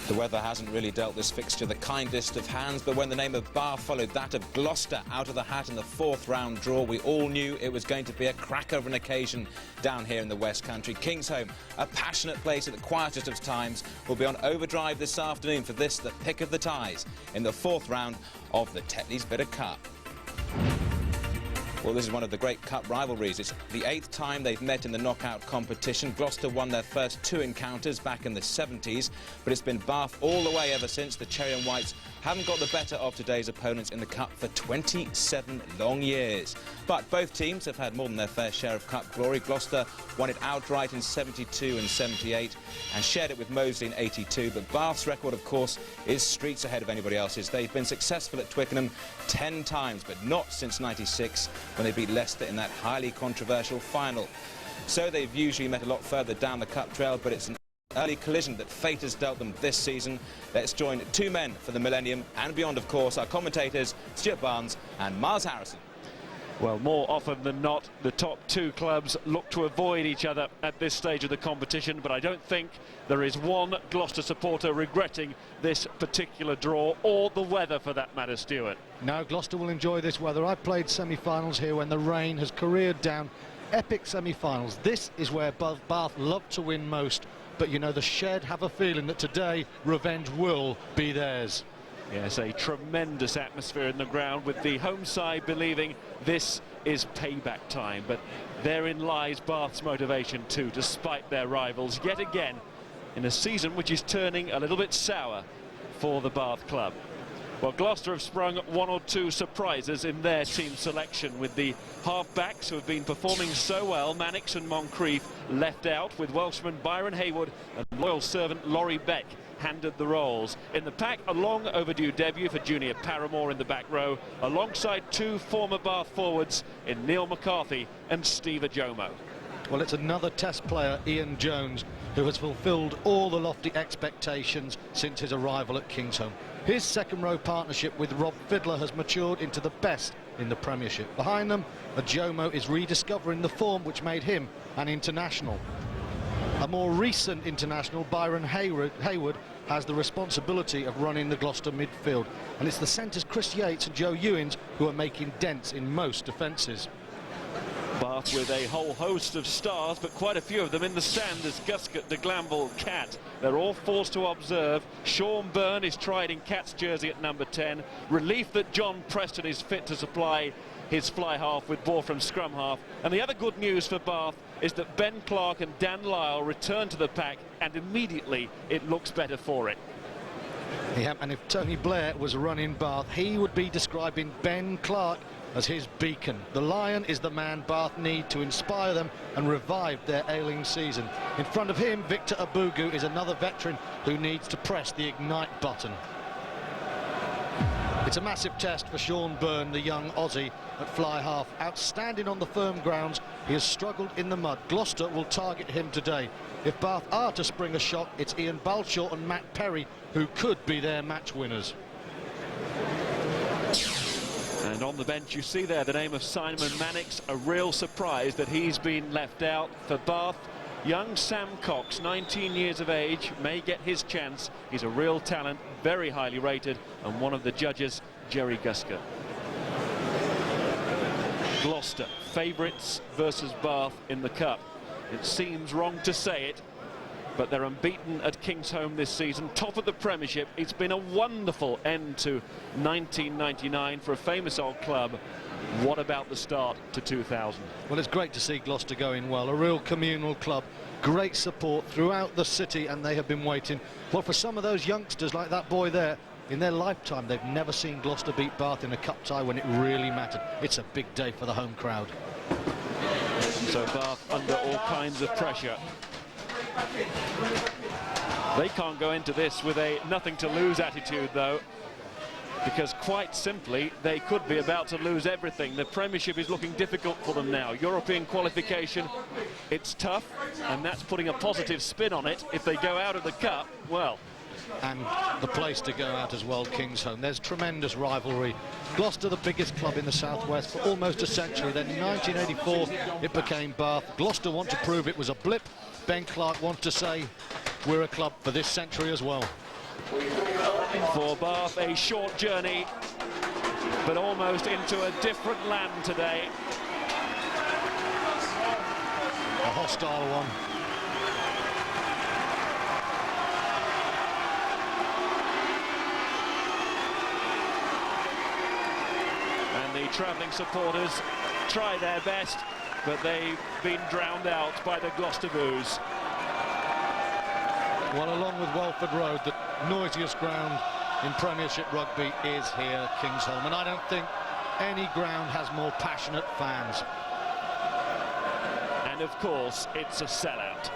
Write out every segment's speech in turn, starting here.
The weather hasn't really dealt this fixture the kindest of hands, but when the name of Bath followed that of Gloucester out of the hat in the fourth round draw, we all knew it was going to be a cracker of an occasion down here in the West Country. Kingsholm, a passionate place at the quietest of times, will be on overdrive this afternoon for this, the pick of the ties, in the fourth round of the Tetley's Bit of Cup. Well, this is one of the great cup rivalries. It's the 8th time they've met in the knockout competition. Gloucester won their first 2 encounters back in the 70s, but it's been Bath all the way ever since. The Cherry and Whites haven't got the better of today's opponents in the cup for 27 long years. But both teams have had more than their fair share of cup glory. Gloucester won it outright in 72 and 78 and shared it with Moseley in 82. But Bath's record, of course, is streets ahead of anybody else's. They've been successful at Twickenham 10 times, but not since 96, when they beat Leicester in that highly controversial final. So they've usually met a lot further down the cup trail, but it's an early collision that fate has dealt them this season. Let's join 2 men for the millennium and beyond, of course, our commentators Stuart Barnes and Miles Harrison. Well, more often than not, the top 2 clubs look to avoid each other at this stage of the competition, but I don't think there is one Gloucester supporter regretting this particular draw, or the weather for that matter, Stuart. No, Gloucester will enjoy this weather. I played semi-finals here when the rain has careered down. Epic semi-finals. This is where Bath love to win most, but you know, the Shed have a feeling that today revenge will be theirs. Yes, a tremendous atmosphere in the ground, with the home side believing this is payback time. But therein lies Bath's motivation too, despite their rivals, yet again, in a season which is turning a little bit sour for the Bath club. Well, Gloucester have sprung 1 or 2 surprises in their team selection, with the half-backs who have been performing so well. Mannix and Moncrief left out, with Welshman Byron Haywood and loyal servant Laurie Beck handed the roles. In the pack, a long overdue debut for Junior Paramore in the back row, alongside 2 former Bath forwards in Neil McCarthy and Steve Ajomo. Well, it's another Test player, Ian Jones, who has fulfilled all the lofty expectations since his arrival at Kingsholm. His second-row partnership with Rob Fiddler has matured into the best in the Premiership. Behind them, Ajomo is rediscovering the form which made him an international. A more recent international, Byron Haywood, has the responsibility of running the Gloucester midfield, and it's the centres Chris Yates and Joe Ewins who are making dents in most defences. Bath with a whole host of stars, but quite a few of them in the stand as Guscott, de Glanville, Cat. They're all forced to observe. Sean Byrne is tried in Cat's jersey at number 10. Relief that John Preston is fit to supply his fly half with ball from scrum half. And the other good news for Bath is that Ben Clark and Dan Lyle return to the pack, and immediately it looks better for it. Yeah, and if Tony Blair was running Bath, he would be describing Ben Clark as his beacon. The Lion is the man Bath need to inspire them and revive their ailing season. In front of him, Victor Abugu is another veteran who needs to press the ignite button. It's a massive test for Sean Byrne, the young Aussie at fly half. Outstanding on the firm grounds, he has struggled in the mud. Gloucester will target him today. If Bath are to spring a shock, it's Ian Balshaw and Matt Perry who could be their match winners. And on the bench you see there the name of Simon Mannix. A real surprise that he's been left out for Bath. Young Sam Cox, 19 years of age, may get his chance. He's a real talent, very highly rated, and one of the judges, Jerry Guscott. Gloucester, favourites versus Bath in the Cup. It seems wrong to say it, but they're unbeaten at Kingsholm this season, top of the Premiership. It's been a wonderful end to 1999 for a famous old club. What about the start to 2000? Well, it's great to see Gloucester going well. A real communal club, great support throughout the city, and they have been waiting. Well, for some of those youngsters, like that boy there, in their lifetime, they've never seen Gloucester beat Bath in a cup tie when it really mattered. It's a big day for the home crowd. So Bath under all kinds of pressure. They can't go into this with a nothing-to-lose attitude, though, because quite simply they could be about to lose everything. The Premiership is looking difficult for them now. European qualification, it's tough, and that's putting a positive spin on it. If they go out of the Cup, well... And the place to go out as well, Kingsholm. There's tremendous rivalry. Gloucester, the biggest club in the southwest for almost a century. Then in 1984 it became Bath. Gloucester want to prove it was a blip. Ben Clark wants to say we're a club for this century as well. For Bath, a short journey, but almost into a different land today. A hostile one. And the travelling supporters try their best, but they've been drowned out by the Gloucester boos. Well, along with Welford Road, the noisiest ground in Premiership rugby is here, Kingsholm, and I don't think any ground has more passionate fans. And of course, it's a sellout.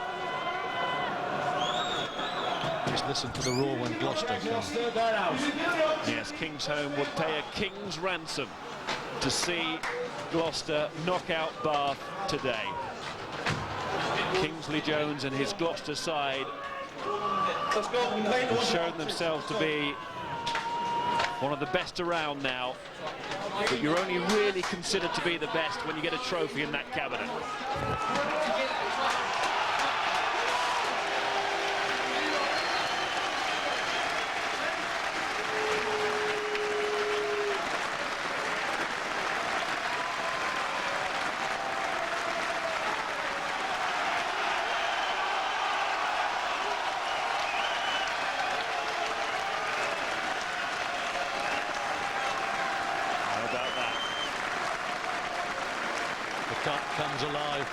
Just listen to the roar when Gloucester comes. Yes, Kingsholm would pay a king's ransom to see Gloucester knock out Bath today. Kingsley Jones and his Gloucester side have shown themselves to be one of the best around now, but you're only really considered to be the best when you get a trophy in that cabinet. Comes alive.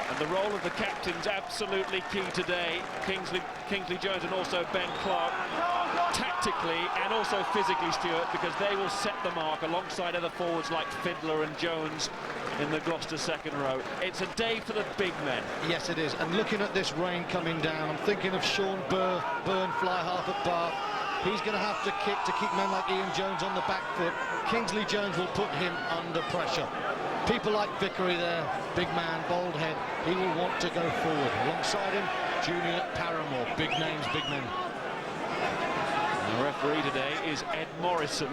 And the role of the captain's absolutely key today. Kingsley Jones and also Ben Clark, tactically and also physically, Stuart, because they will set the mark alongside other forwards like Fiddler and Jones in the Gloucester second row. It's a day for the big men. Yes, it is. And looking at this rain coming down, I'm thinking of Sean Byrne fly half at Bath. He's going to have to kick to keep men like Ian Jones on the back foot. Kingsley Jones will put him under pressure. People like Vickery there, big man, bald head, he will want to go forward. Alongside him, Junior Paramore, big names, big men. The referee today is Ed Morrison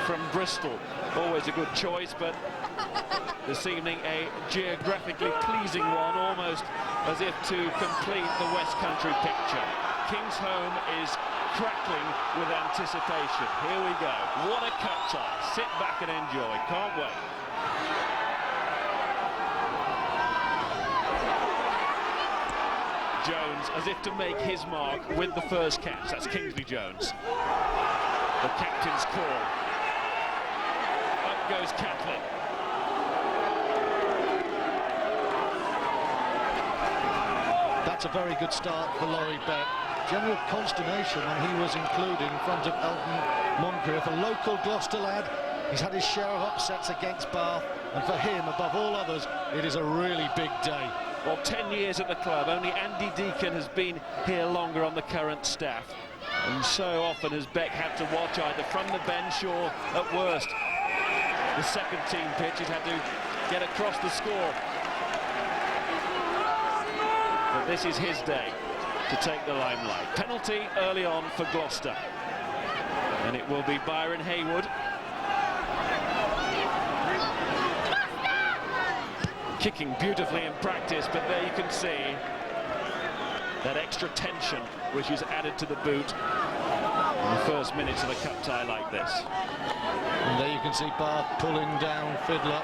from Bristol. Always a good choice, but this evening a geographically pleasing one, almost as if to complete the West Country picture. Kingsholm is crackling with anticipation. Here we go. What a cut tie. Sit back and enjoy. Can't wait. Jones, as if to make his mark with the first catch. That's Kingsley Jones. The captain's call. Up goes Tetley. That's a very good start for Laurie Beck. General consternation when he was included in front of Elton Moncrief, a local Gloucester lad. He's had his share of upsets against Bath, and for him, above all others, it is a really big day. Well, 10 years at the club, only Andy Deacon has been here longer on the current staff. And so often has Beck had to watch either from the bench or, at worst, the second team pitch. He's had to get across the score. But this is his day to take the limelight. Penalty early on for Gloucester. And it will be Byron Haywood. Kicking beautifully in practice, but there you can see that extra tension which is added to the boot in the first minutes of a cup tie like this. And there you can see Bath pulling down Fiddler.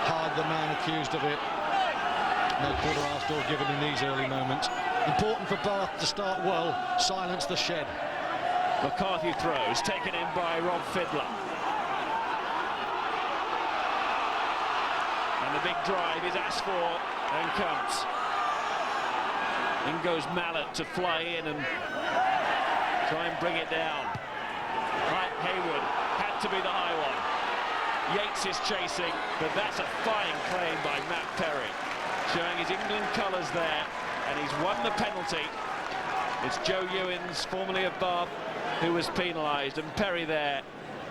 Hard the man accused of it. No quarter asked or given in these early moments. Important for Bath to start well, silence the shed. McCarthy throws, taken in by Rob Fiddler. And the big drive is asked for and comes. In goes Mallet to fly in and try and bring it down. Right, Haywood had to be the high one. Yates is chasing, but that's a fine claim by Matt Perry, showing his England colours there, and he's won the penalty. It's Joe Ewins, formerly of Bath, who was penalised, and Perry there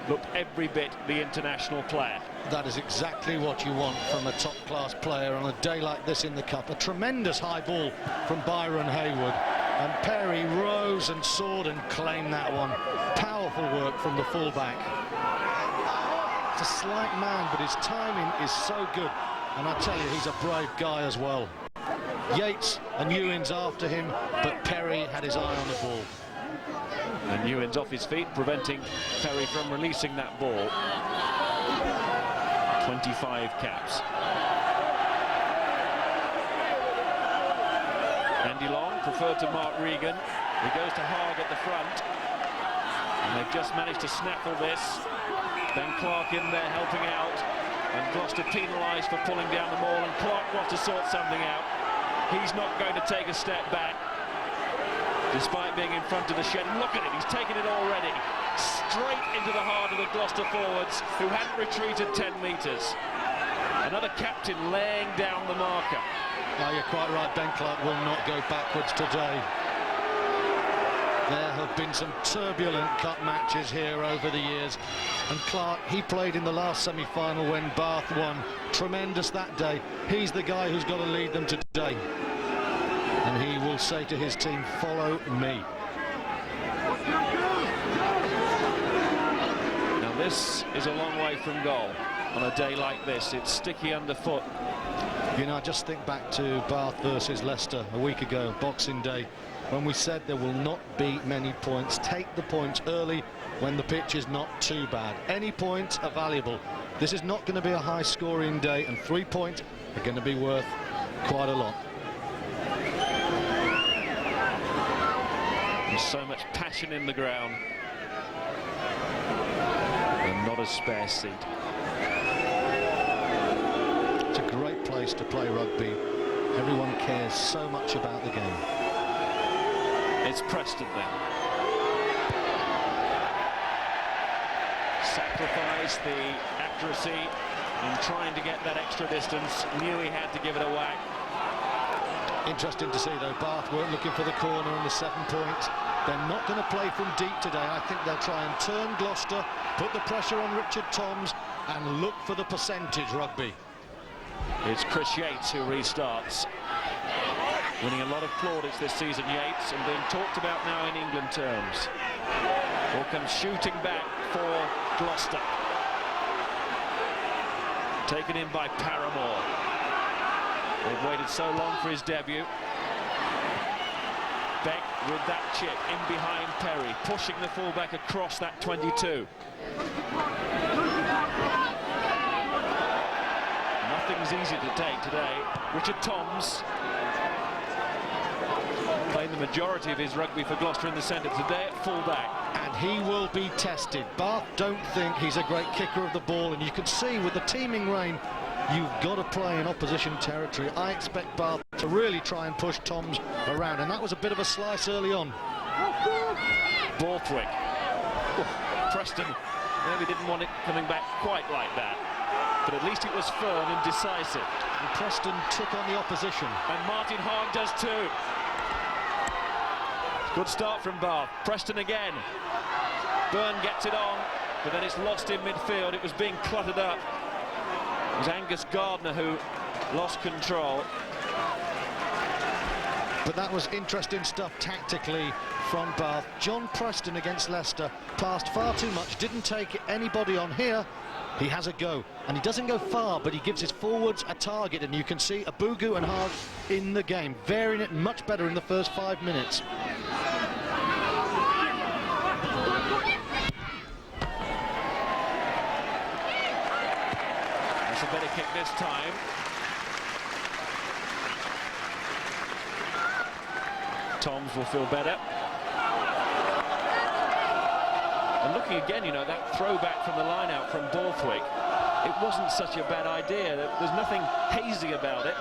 looked every bit the international player. That is exactly what you want from a top-class player on a day like this in the Cup. A tremendous high ball from Byron Haywood, and Perry rose and soared and claimed that one. Powerful work from the fullback. It's a slight man, but his timing is so good, and I tell you, he's a brave guy as well. Yates and Ewins after him, but Perry had his eye on the ball. And Ewins off his feet, preventing Perry from releasing that ball. 25 caps. Andy Long preferred to Mark Regan. He goes to Haag at the front. And they've just managed to snaffle this. Ben Clark in there helping out. And Gloucester penalised for pulling down the maul. And Clark wants to sort something out. He's not going to take a step back, despite being in front of the shed. Look at it, he's taken it already. Straight into the heart of the Gloucester forwards, who hadn't retreated 10 metres. Another captain laying down the marker. No, you're quite right, Ben Clark will not go backwards today. There have been some turbulent cup matches here over the years, and Clark, he played in the last semi-final when Bath won. Tremendous that day. He's the guy who's got to lead them today. And he will say to his team, follow me. Now this is a long way from goal on a day like this. It's sticky underfoot. You know, I just think back to Bath versus Leicester a week ago, Boxing Day, when we said there will not be many points. Take the points early when the pitch is not too bad. Any points are valuable. This is not going to be a high-scoring day, and 3 points are going to be worth quite a lot. There's so much passion in the ground, and not a spare seat. It's a great place to play rugby. Everyone cares so much about the game. It's Preston then. Sacrificed the accuracy in trying to get that extra distance. Knew he had to give it a whack. Interesting to see, though, Bath weren't looking for the corner and the 7 points. They're not going to play from deep today. I think they'll try and turn Gloucester, put the pressure on Richard Toms, and look for the percentage rugby. It's Chris Yates who restarts. Winning a lot of plaudits this season, Yates, and being talked about now in England terms. All comes shooting back for Gloucester. Taken in by Paramore. They've waited so long for his debut. Beck with that chip in behind Perry, pushing the fullback across that 22. Nothing's easy to take today. Richard Toms playing the majority of his rugby for Gloucester in the centre today at fullback. And he will be tested. Bath don't think he's a great kicker of the ball, and you can see with the teeming rain, you've got to play in opposition territory. I expect Bath to really try and push Toms around, and that was a bit of a slice early on. Borthwick. Preston maybe didn't want it coming back quite like that, but at least it was firm and decisive. And Preston took on the opposition. And Martin Haag does too. Good start from Bath. Preston again. Byrne gets it on, but then it's lost in midfield. It was being cluttered up. It was Angus Gardner who lost control. But that was interesting stuff tactically from Bath. John Preston against Leicester passed far too much, didn't take anybody on. Here he has a go, and he doesn't go far, but he gives his forwards a target, and you can see Abugu and Haag in the game, varying it much better in the first 5 minutes. That's a better kick this time. Toms will feel better. And looking again, you know, that throwback from the line out from Borthwick, it wasn't such a bad idea. There's nothing hazy about it.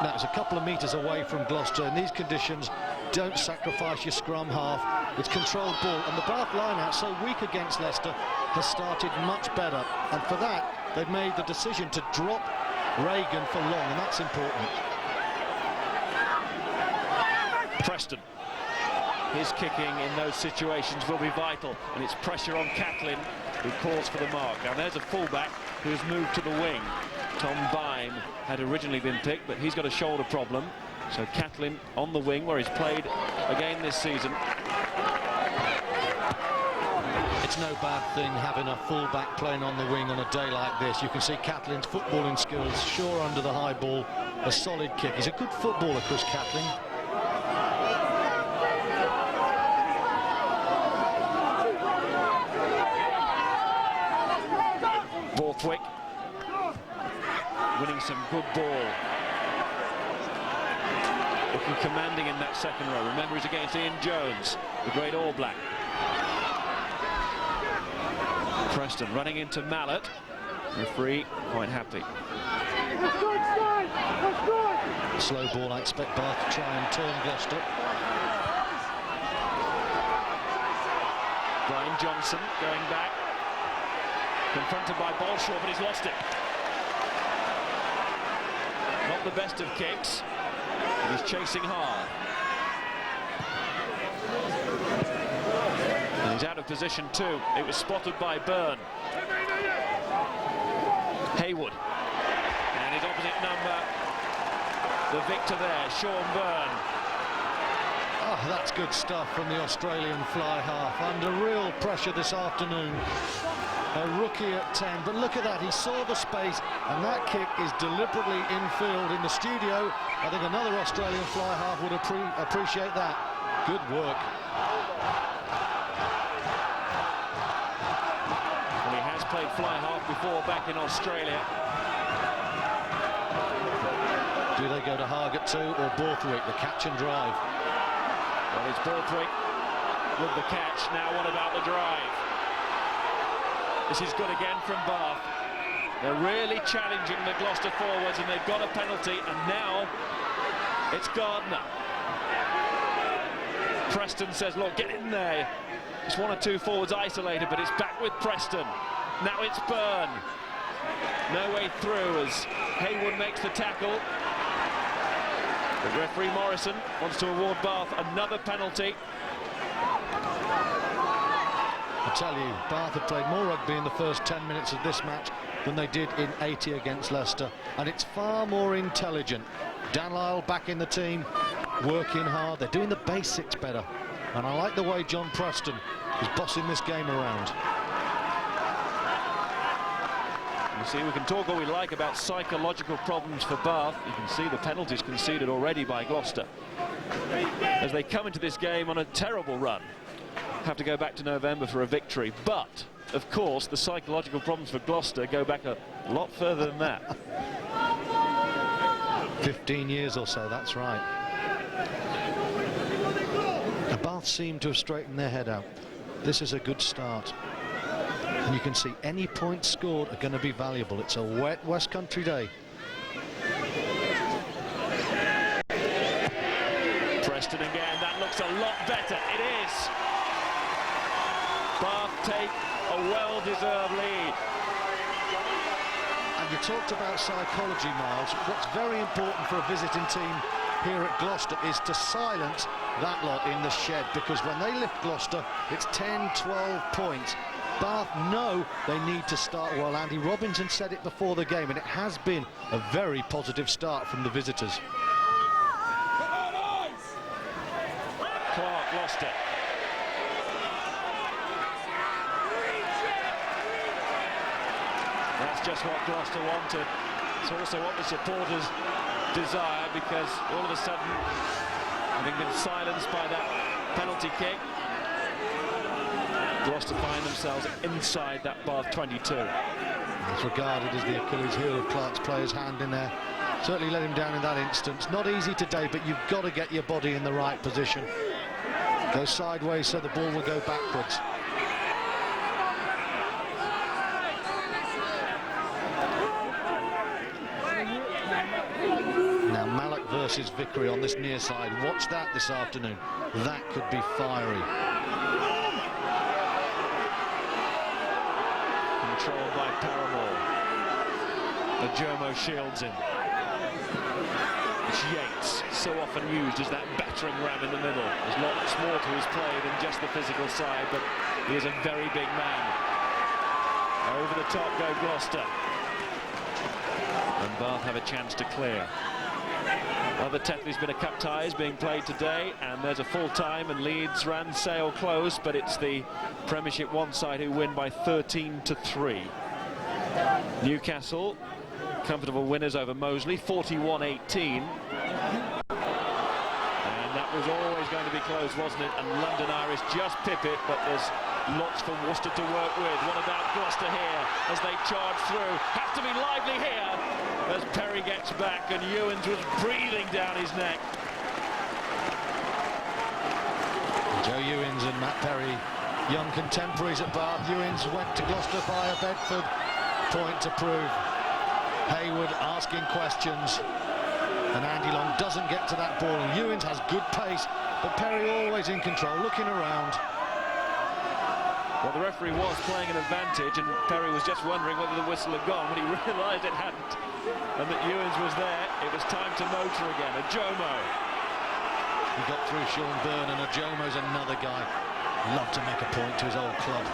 Now, it's a couple of metres away from Gloucester. In these conditions, don't sacrifice your scrum half. It's controlled ball, and the Bath line-out, so weak against Leicester, has started much better. And for that, they've made the decision to drop Regan for long, and that's important. Preston. His kicking in those situations will be vital, and it's pressure on Catlin, who calls for the mark. Now there's a fullback who's moved to the wing. Tom Bine had originally been picked, but he's got a shoulder problem. So Catlin on the wing, where he's played again this season. It's no bad thing having a fullback playing on the wing on a day like this. You can see Catlin's footballing skills, sure under the high ball, a solid kick. He's a good footballer, Chris Catling. Borthwick winning some good ball. Looking commanding in that second row. Remember, he's against Ian Jones, the great All Black. Preston running into Mallet. Referee quite happy. Slow ball, I expect Bath to try and turn Gloucester. Brian Johnson going back. Confronted by Bolshaw, but he's lost it. Not the best of kicks. He's chasing hard. And he's out of position too. It was spotted by Byrne. Haywood. And his opposite number, the victor there, Sean Byrne. Oh, that's good stuff from the Australian fly half. Under real pressure this afternoon. A rookie at 10, but look at that, he saw the space, and that kick is deliberately infield. In the studio, I think another Australian fly half would appreciate that. Good work. Well, he has played fly half before back in Australia. Do they go to Hargett too, or Borthwick, the catch and drive? Well, it's Borthwick with the catch. Now what about the drive? This is good again from Bath. They're really challenging the Gloucester forwards, and they've got a penalty, and now it's Gardner. Preston says, look, get in there. It's one or two forwards isolated, but it's back with Preston. Now it's Byrne. No way through as Haywood makes the tackle. But referee Morrison wants to award Bath another penalty. I tell you, Bath have played more rugby in the first 10 minutes of this match than they did in 80 against Leicester, and it's far more intelligent. Dan Lyle back in the team, working hard. They're doing the basics better, and I like the way John Preston is bossing this game around. You see, we can talk all we like about psychological problems for Bath. You can see the penalties conceded already by Gloucester as they come into this game on a terrible run. Have to go back to November for a victory, but of course the psychological problems for Gloucester go back a lot further than that. 15 years or so, that's right. The Bath seem to have straightened their head out. This is a good start, and you can see any points scored are going to be valuable. It's a wet West Country day. Preston again, that looks a lot better. It is. Bath take a well-deserved lead. And you talked about psychology, Miles. What's very important for a visiting team here at Gloucester is to silence that lot in the shed, because when they lift Gloucester, it's 10, 12 points. Bath know they need to start well. Andy Robinson said it before the game, and it has been a very positive start from the visitors. Clark lost it. That's just what Gloucester wanted. It's also what the supporters desire, because all of a sudden, having been silenced by that penalty kick, Gloucester find themselves inside that Bath 22. It's regarded as the Achilles heel of Clark's player's hand in there. Certainly let him down in that instance. Not easy today, but you've got to get your body in the right position. Go sideways so the ball will go backwards. Now Mallock versus Vickery on this near side. Watch that this afternoon. That could be fiery. Controlled by Paramore. The Jomo shields him. It's Yates, so often used as that battering ram in the middle. There's lots more to his play than just the physical side, but he is a very big man. Over the top go Gloucester. And Bath have a chance to clear. Other Tetley's been a cup ties being played today, and there's a full time, and Leeds ran Sale close, but it's the Premiership one side who win by 13-3. Newcastle Comfortable winners over Moseley, 41-18. And that was always going to be close, wasn't it? And London Irish just pip it, but there's lots for Worcester to work with. What about Gloucester here as they charge through? Have to be lively here as Perry gets back, and Ewens was breathing down his neck. Joe Ewens and Matt Perry, young contemporaries at Bath. Ewens went to Gloucester via Bedford. Point to prove. Hayward asking questions, and Andy Long doesn't get to that ball. And Ewens has good pace, but Perry always in control, looking around. Well, the referee was playing an advantage, and Perry was just wondering whether the whistle had gone when he realised it hadn't, and that Ewens was there. It was time to motor again. A Jomo. He got through Sean Byrne, and a Jomo's another guy. Love to make a point to his old club.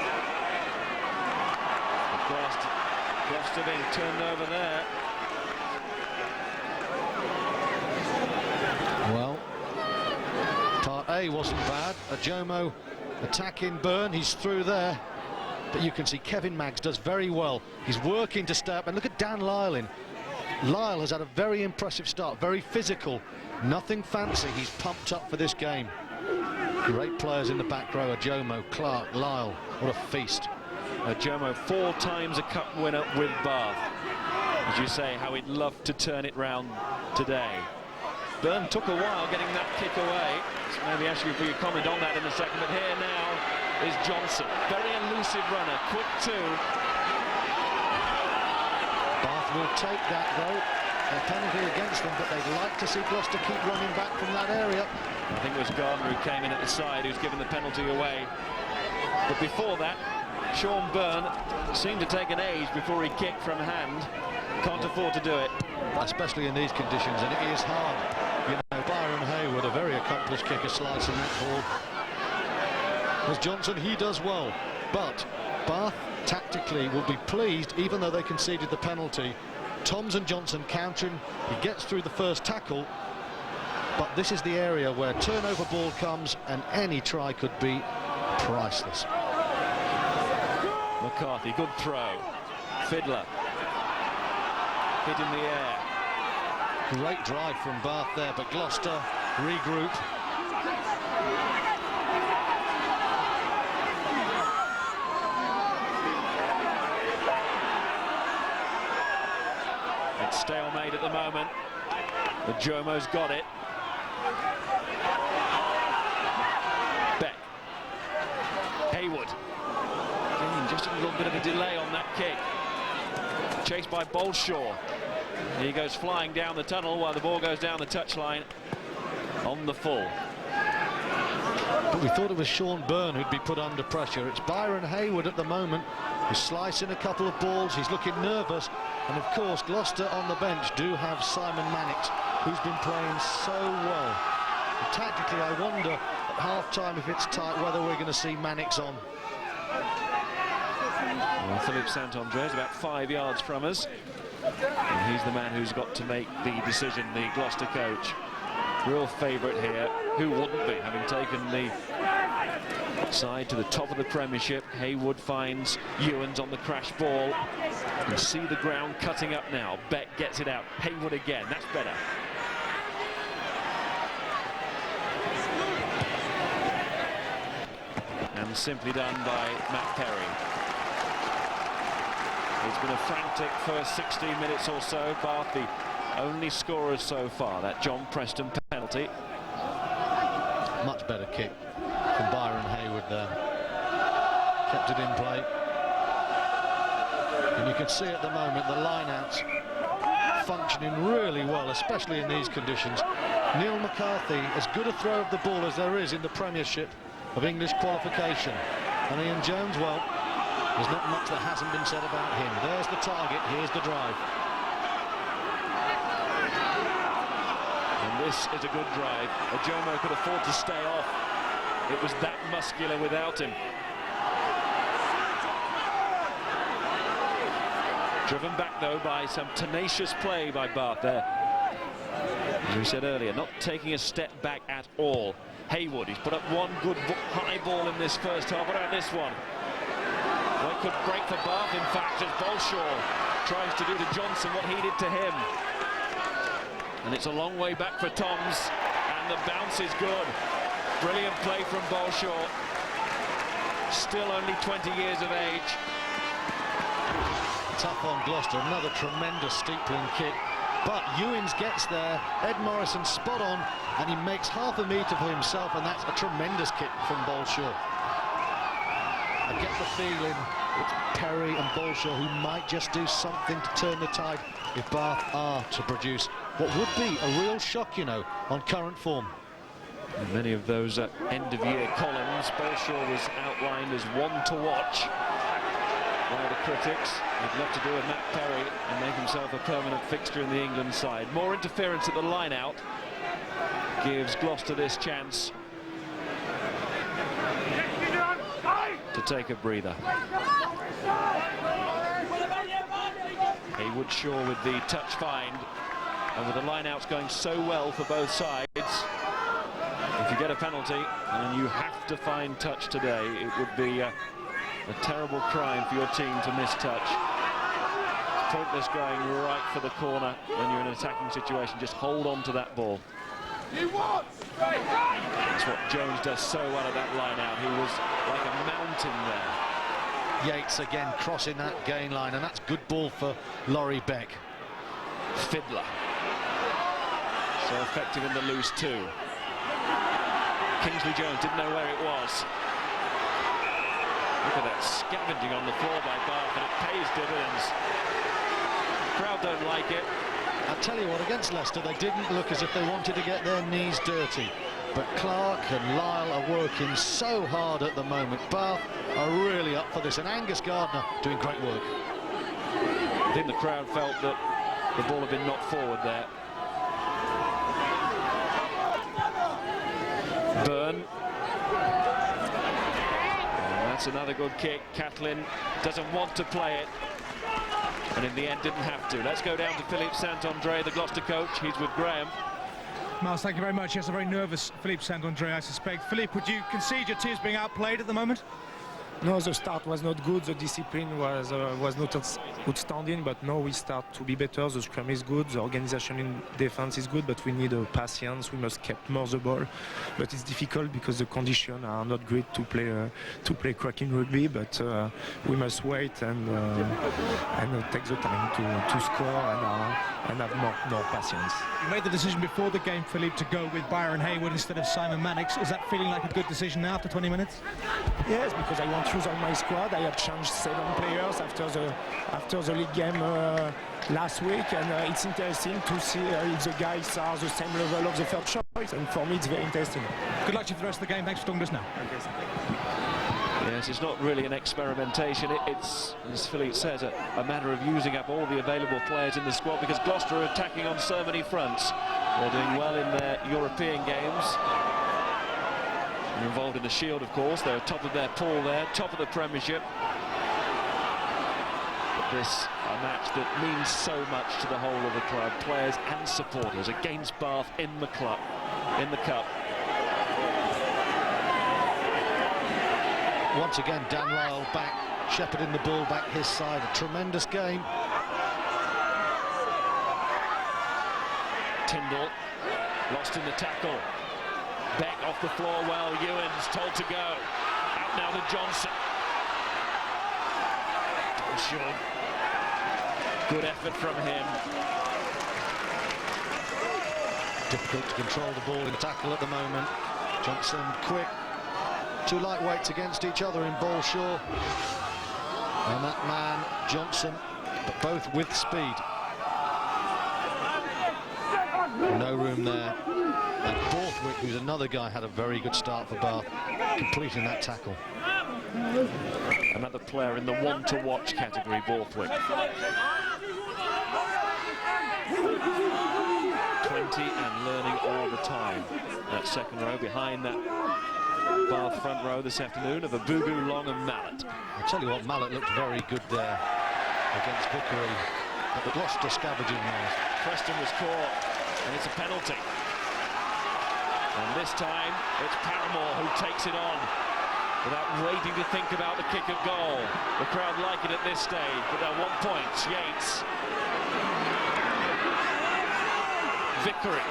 Gloucester being turned over there. Well, part A wasn't bad. A Jomo attacking Byrne, he's through there. But you can see Kevin Maggs does very well. He's working to stay up, and look at Dan Lyle. Lyle has had a very impressive start, very physical. Nothing fancy, he's pumped up for this game. Great players in the back row, a Jomo, Clark, Lyle, what a feast. Jomo, 4 times a cup winner with Bath. As you say, how he'd love to turn it round today. Byrne took a while getting that kick away. So maybe ask you for your comment on that in a second, but here now is Johnson. Very elusive runner, quick too. Bath will take that though. A penalty against them, but they'd like to see Gloucester keep running back from that area. I think it was Gardner who came in at the side who's given the penalty away. But before that, Sean Byrne seemed to take an age before he kicked from hand. Can't afford to do it. Especially in these conditions, and it is hard. You know, Byron Hayward, a very accomplished kicker, slicing that ball. As Johnson, he does well. But Bath, tactically, will be pleased, even though they conceded the penalty. Toms and Johnson countering. He gets through the first tackle. But this is the area where turnover ball comes, and any try could be priceless. McCarthy, good throw. Fiddler. Hit in the air. Great drive from Bath there, but Gloucester regroup. It's stalemate at the moment. The Jomo's got it. Beck. Hayward. Again, just a little bit of a delay on that kick. Chased by Bolshaw. He goes flying down the tunnel while the ball goes down the touchline on the full. But we thought it was Sean Byrne who'd be put under pressure. It's Byron Hayward at the moment. He's slicing a couple of balls. He's looking nervous. And of course, Gloucester on the bench do have Simon Mannix, who's been playing so well. And tactically, I wonder at half-time, if it's tight, whether we're going to see Mannix on. Well, Philippe Saint-André is about 5 yards from us. And he's the man who's got to make the decision, the Gloucester coach. Real favourite here. Who wouldn't be, having taken the side to the top of the Premiership? Hayward finds Ewens on the crash ball. You see the ground cutting up now. Beck gets it out. Hayward again. That's better. And simply done by Matt Perry. It's been a frantic first 16 minutes or so. Bath, the only scorers so far. That John Preston penalty. Much better kick from Byron Hayward there. Kept it in play. And you can see at the moment the line-outs functioning really well, especially in these conditions. Neil McCarthy, as good a throw of the ball as there is in the Premiership of English qualification. And Ian Jones, well, there's not much that hasn't been said about him. There's the target, here's the drive. And this is a good drive. Jomo could afford to stay off. It was that muscular without him. Driven back, though, by some tenacious play by Bath there. As we said earlier, not taking a step back at all. Hayward, he's put up one good high ball in this first half. What about this one? Well, it could break for Bath, in fact, as Bolshaw tries to do to Johnson what he did to him. And it's a long way back for Toms, and the bounce is good. Brilliant play from Bolshaw. Still only 20 years of age. Tough on Gloucester, another tremendous steepling kick. But Ewins gets there, Ed Morrison spot on, and he makes half a metre for himself, and that's a tremendous kick from Bolshaw. I get the feeling it's Perry and Bolshaw who might just do something to turn the tide if Bath are to produce what would be a real shock, you know, on current form. In many of those end-of-year columns, Bolshaw was outlined as one to watch by the critics. He'd love to do a Matt Perry and make himself a permanent fixture in the England side. More interference at the line-out gives Gloucester this chance to take a breather. Haywood Shaw with the touch find, and with the line-outs going so well for both sides, if you get a penalty and you have to find touch today, it would be a terrible crime for your team to miss touch. It's pointless going right for the corner when you're in an attacking situation. Just hold on to that ball. That's what Jones does so well at that line out. He was like a mountain there. Yates again crossing that gain line, and that's good ball for Laurie Beck. Fiddler. So effective in the loose too. Kingsley Jones didn't know where it was. Look at that scavenging on the floor by Bath, and it pays dividends. The crowd don't like it. I'll tell you what, against Leicester, they didn't look as if they wanted to get their knees dirty. But Clark and Lyle are working so hard at the moment. Bath are really up for this, and Angus Gardner doing great work. I think the crowd felt that the ball had been knocked forward there. Byrne. And that's another good kick. Catlin doesn't want to play it, and in the end didn't have to. Let's go down to Philippe Saint-André, the Gloucester coach. He's with Graham. Miles, thank you very much. Yes, a very nervous Philippe Saint-André, I suspect. Philippe, would you concede your team's being outplayed at the moment? No, the start was not good. The discipline was not outstanding, but now we start to be better. The scrum is good, the organization in defense is good, but we need patience. We must keep more the ball, but it's difficult because the conditions are not great to play cracking rugby. But we must wait and take the time to score and have more patience. You made the decision before the game, Philippe, to go with Byron Haywood instead of Simon Mannix. Is that feeling like a good decision now after 20 minutes? Yes, because I want to use all my squad. I have changed 7 players after the league game last week, and it's interesting to see if the guys are the same level of the third choice, and for me it's very interesting. Good luck to you for the rest of the game. Thanks for talking to us now. Yes, it's not really an experimentation. It's, as Philippe says, a matter of using up all the available players in the squad, because Gloucester are attacking on so many fronts. They're doing well in their European games. They're involved in the Shield, of course. They're top of their pool there, top of the Premiership. But this a match that means so much to the whole of the club, players and supporters, against Bath in the cup. Once again, Dan Lyle back, shepherding the ball back his side. A tremendous game. Tyndall lost in the tackle. Beck off the floor well. Ewins told to go. Out now to Johnson. Sure. Good effort from him. Difficult to control the ball in tackle at the moment. Johnson quick. 2 lightweights against each other in Bolshaw. And that man, Johnson, but both with speed. No room there. And Borthwick, who's another guy, had a very good start for Bath, completing that tackle. Another player in the one-to-watch category, Borthwick. 20 and learning all the time. That second row behind that Bath front row this afternoon of Abugu, Long and Mallet. I'll tell you what, Mallet looked very good there against Vickery. But the Gloucester scavenging now. Preston was caught, and it's a penalty. And this time, it's Paramore who takes it on. without waiting to think about the kick of goal. The crowd like it at this stage, but they'll want points. Yates. Vickery.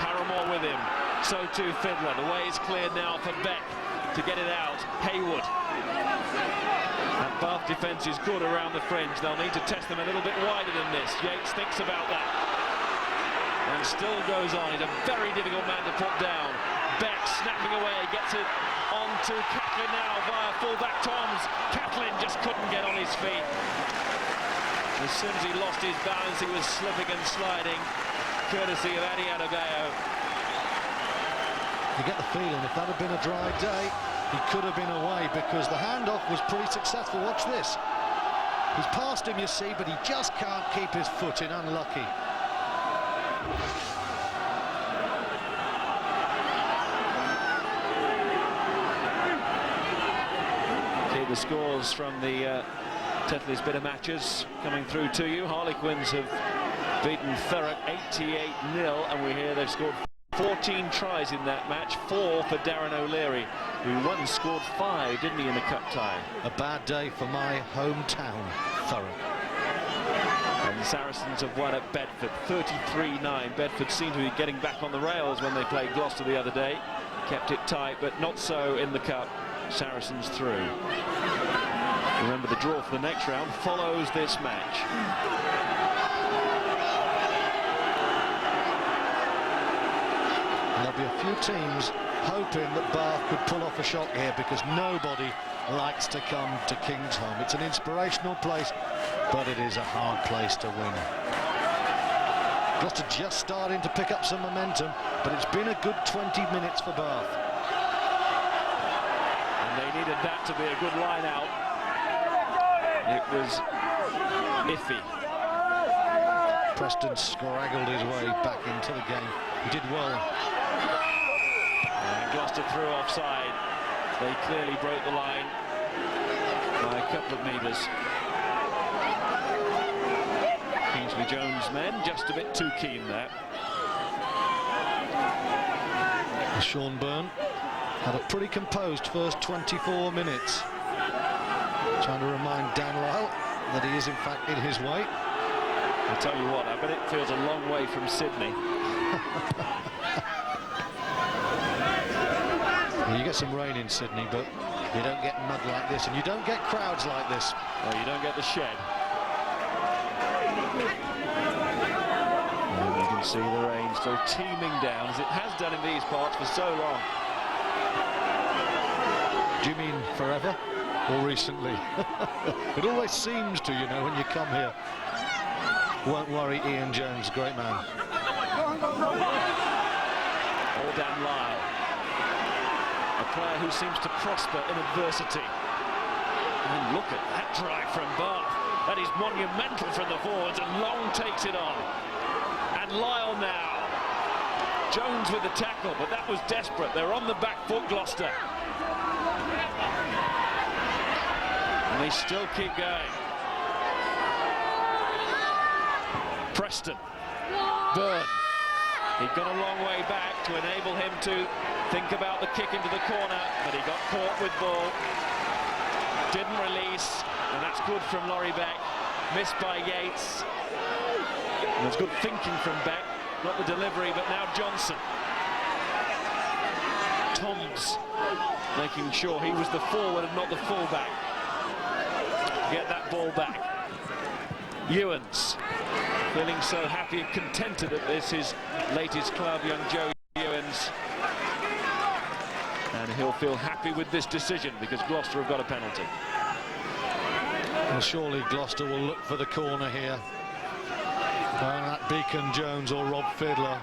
Paramore with him. So too Fiddler. The way is cleared now for Beck to get it out. Haywood. That Bath defence is good around the fringe. They'll need to test them a little bit wider than this. Yates thinks about that. And still goes on. He's a very difficult man to put down. Beck snapping away, gets it on to Catlin now via full-back Toms. Catlin just couldn't get on his feet. As soon as he lost his balance, he was slipping and sliding, courtesy of Adi Adebayo. You get the feeling if that had been a dry day, he could have been away, because the handoff was pretty successful. Watch this. He's past him, you see, but he just can't keep his foot in. Unlucky. The scores from the Tetley's bit of matches coming through to you. Harlequins have beaten Thurrock 88-0, and we hear they've scored 14 tries in that match, 4 for Darren O'Leary, who once scored 5, didn't he, in the cup tie? A bad day for my hometown, Thurrock. And the Saracens have won at Bedford 33-9. Bedford seemed to be getting back on the rails when they played Gloucester the other day. Kept it tight, but not so in the cup. Saracens through. Remember, the draw for the next round follows this match. There'll be a few teams hoping that Bath could pull off a shock here, because nobody likes to come to Kingsholm. It's an inspirational place, but it is a hard place to win. Gloucester just starting to pick up some momentum, but it's been a good 20 minutes for Bath. They needed that to be a good line out. It was iffy. Preston scraggled his way back into the game. He did well. And Gloucester threw offside. They clearly broke the line by a couple of metres. Kingsley Jones' men just a bit too keen there. Sean Byrne had a pretty composed first 24 minutes. Trying to remind Dan Lyle that he is in fact in his way. I'll tell you what, I bet it feels a long way from Sydney. Well, you get some rain in Sydney, but you don't get mud like this, and you don't get crowds like this. Well, you don't get the shed. And you can see the rain still teeming down, as it has done in these parts for so long. Do you mean forever or recently? It always seems to, you know, when you come here. Won't worry, Ian Jones, great man. All Dan Lyle, a player who seems to prosper in adversity. And look at that drive from Bath. That is monumental from the forwards, and Long takes it on. And Lyle now. Jones with the tackle, but that was desperate. They're on the back foot, Gloucester. And they still keep going. Preston. Byrne. He got a long way back to enable him to think about the kick into the corner, but he got caught with ball. Didn't release, and that's good from Laurie Beck. Missed by Yates. And there's good thinking from Beck. Not the delivery, but now Johnson. Toms making sure he was the forward and not the fullback. Get that ball back. Ewens feeling so happy and contented at this, his latest club, young Joe Ewens. And he'll feel happy with this decision because Gloucester have got a penalty. Well, surely Gloucester will look for the corner here. And that Beacon Jones or Rob Fiddler.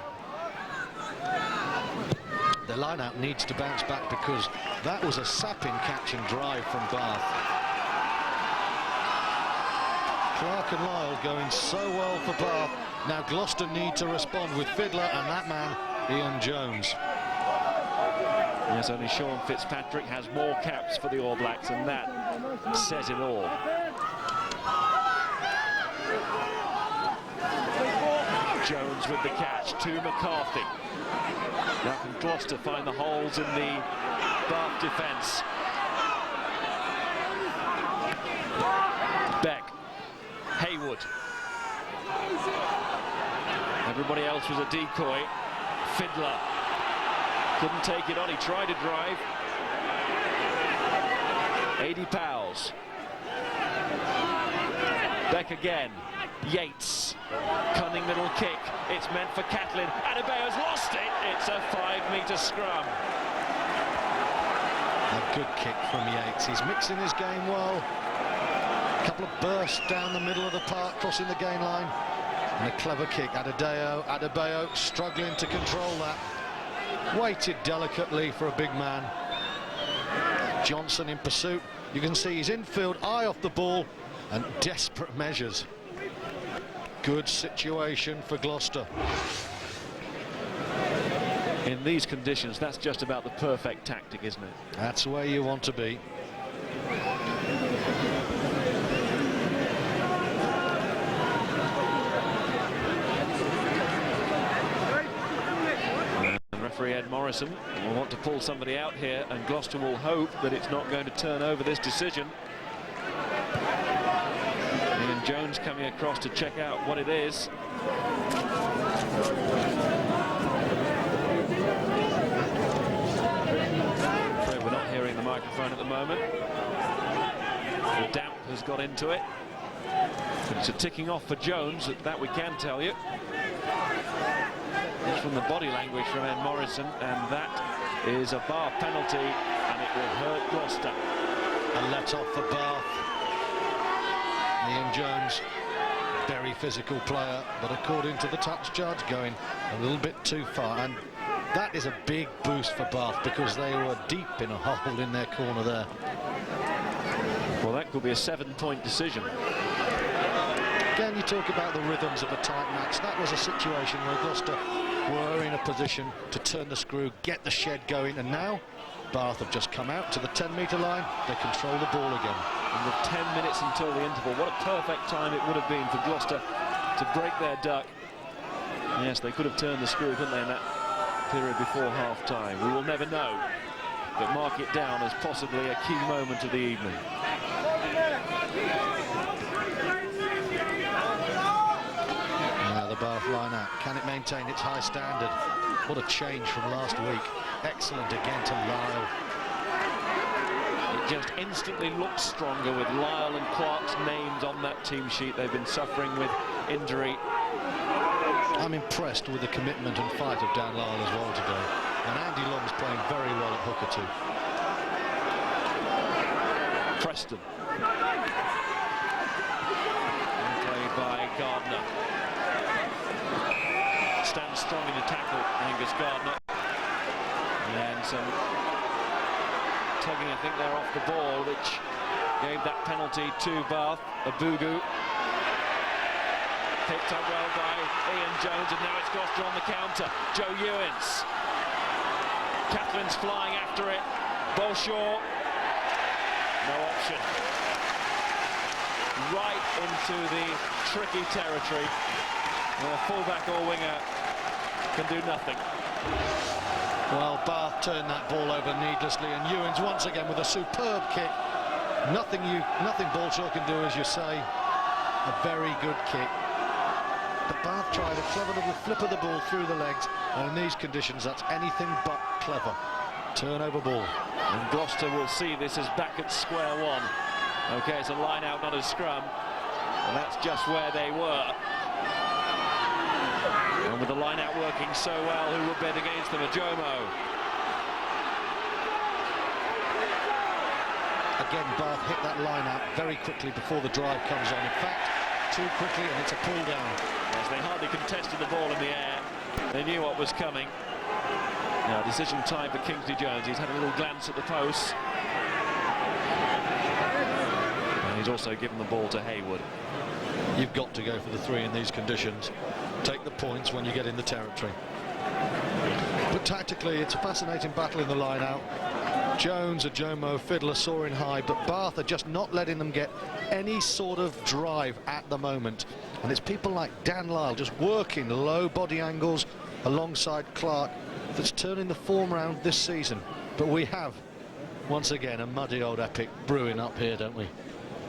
The line-out needs to bounce back because that was a sapping catch and drive from Bath. Clark and Lyle going so well for Bath. Now Gloucester need to respond with Fiddler and that man, Ian Jones. Yes, only Sean Fitzpatrick has more caps for the All Blacks, and that says it all. Jones with the catch to McCarthy. Now can Gloucester find the holes in the Bath defence? Everybody else was a decoy. Fiddler couldn't take it on. He tried to drive. 80 pals. Beck again. Yates. Cunning little kick. It's meant for Catlin. Adebayo's lost it. It's a 5-metre scrum. A good kick from Yates. He's mixing his game well. A couple of bursts down the middle of the park, crossing the gain line. And a clever kick. Adebayo struggling to control that. Weighted delicately for a big man. Johnson in pursuit. You can see he's infield, eye off the ball, and desperate measures. Good situation for Gloucester. In these conditions, that's just about the perfect tactic, isn't it? That's where you want to be. Referee Ed Morrison will want to pull somebody out here, and Gloucester will hope that it's not going to turn over this decision. Ian Jones coming across to check out what it is. Afraid we're not hearing the microphone at the moment. The damp has got into it. But it's a ticking off for Jones, that we can tell you. It's from the body language from Ed Morrison, and that is a Bath penalty, and it will hurt Gloucester. A let-off for Bath. Ian Jones, very physical player, but according to the touch judge, going a little bit too far. And that is a big boost for Bath, because they were deep in a hole in their corner there. Well, that could be a 7-point decision. Again, you talk about the rhythms of a tight match. That was a situation where Gloucester were in a position to turn the screw, get the shed going, and now Bath have just come out to the 10-metre line. They control the ball again. And with 10 minutes until the interval, what a perfect time it would have been for Gloucester to break their duck. Yes, they could have turned the screw, couldn't they, in that period before half-time. We will never know, but mark it down as possibly a key moment of the evening. The Bath line out. Can it maintain its high standard? What a change from last week. Excellent again to Lyle. It just instantly looks stronger with Lyle and Clark's names on that team sheet. They've been suffering with injury. I'm impressed with the commitment and fight of Dan Lyle as well today. And Andy Long's playing very well at hooker too. Preston. And played by Gardner. Stands strong in the tackle, Angus Gardner. And some tugging, I think they're off the ball, which gave that penalty to Bath. Abugu. Picked up well by Ian Jones, and now it's Gloucester on the counter. Joe Ewins. Catlin's flying after it. Bolshaw. No option. Right into the tricky territory. A fullback or winger can do nothing. Well, Bath turned that ball over needlessly, and Ewins once again with a superb kick. Nothing Bolshaw can do, as you say. A very good kick. But Bath tried a clever little flip of the ball through the legs, and in these conditions, that's anything but clever. Turnover ball. And Gloucester will see this as back at square one. Okay, it's a line out, not a scrum, and that's just where they were. And with the line out working so well, who will bet against them? Ajomo. Again, Bath hit that line out very quickly before the drive comes on. In fact, too quickly, and it's a pull down. Yes, they hardly contested the ball in the air. They knew what was coming. Now, decision time for Kingsley Jones. He's had a little glance at the posts. And he's also given the ball to Haywood. You've got to go for the 3 in these conditions. Take the points when you get in the territory. But tactically, it's a fascinating battle in the line-out. Jones, Ajomo, Fiddler soaring high, but Bath are just not letting them get any sort of drive at the moment. And it's people like Dan Lyle just working low body angles alongside Clark that's turning the form round this season. But we have, once again, a muddy old epic brewing up here, don't we?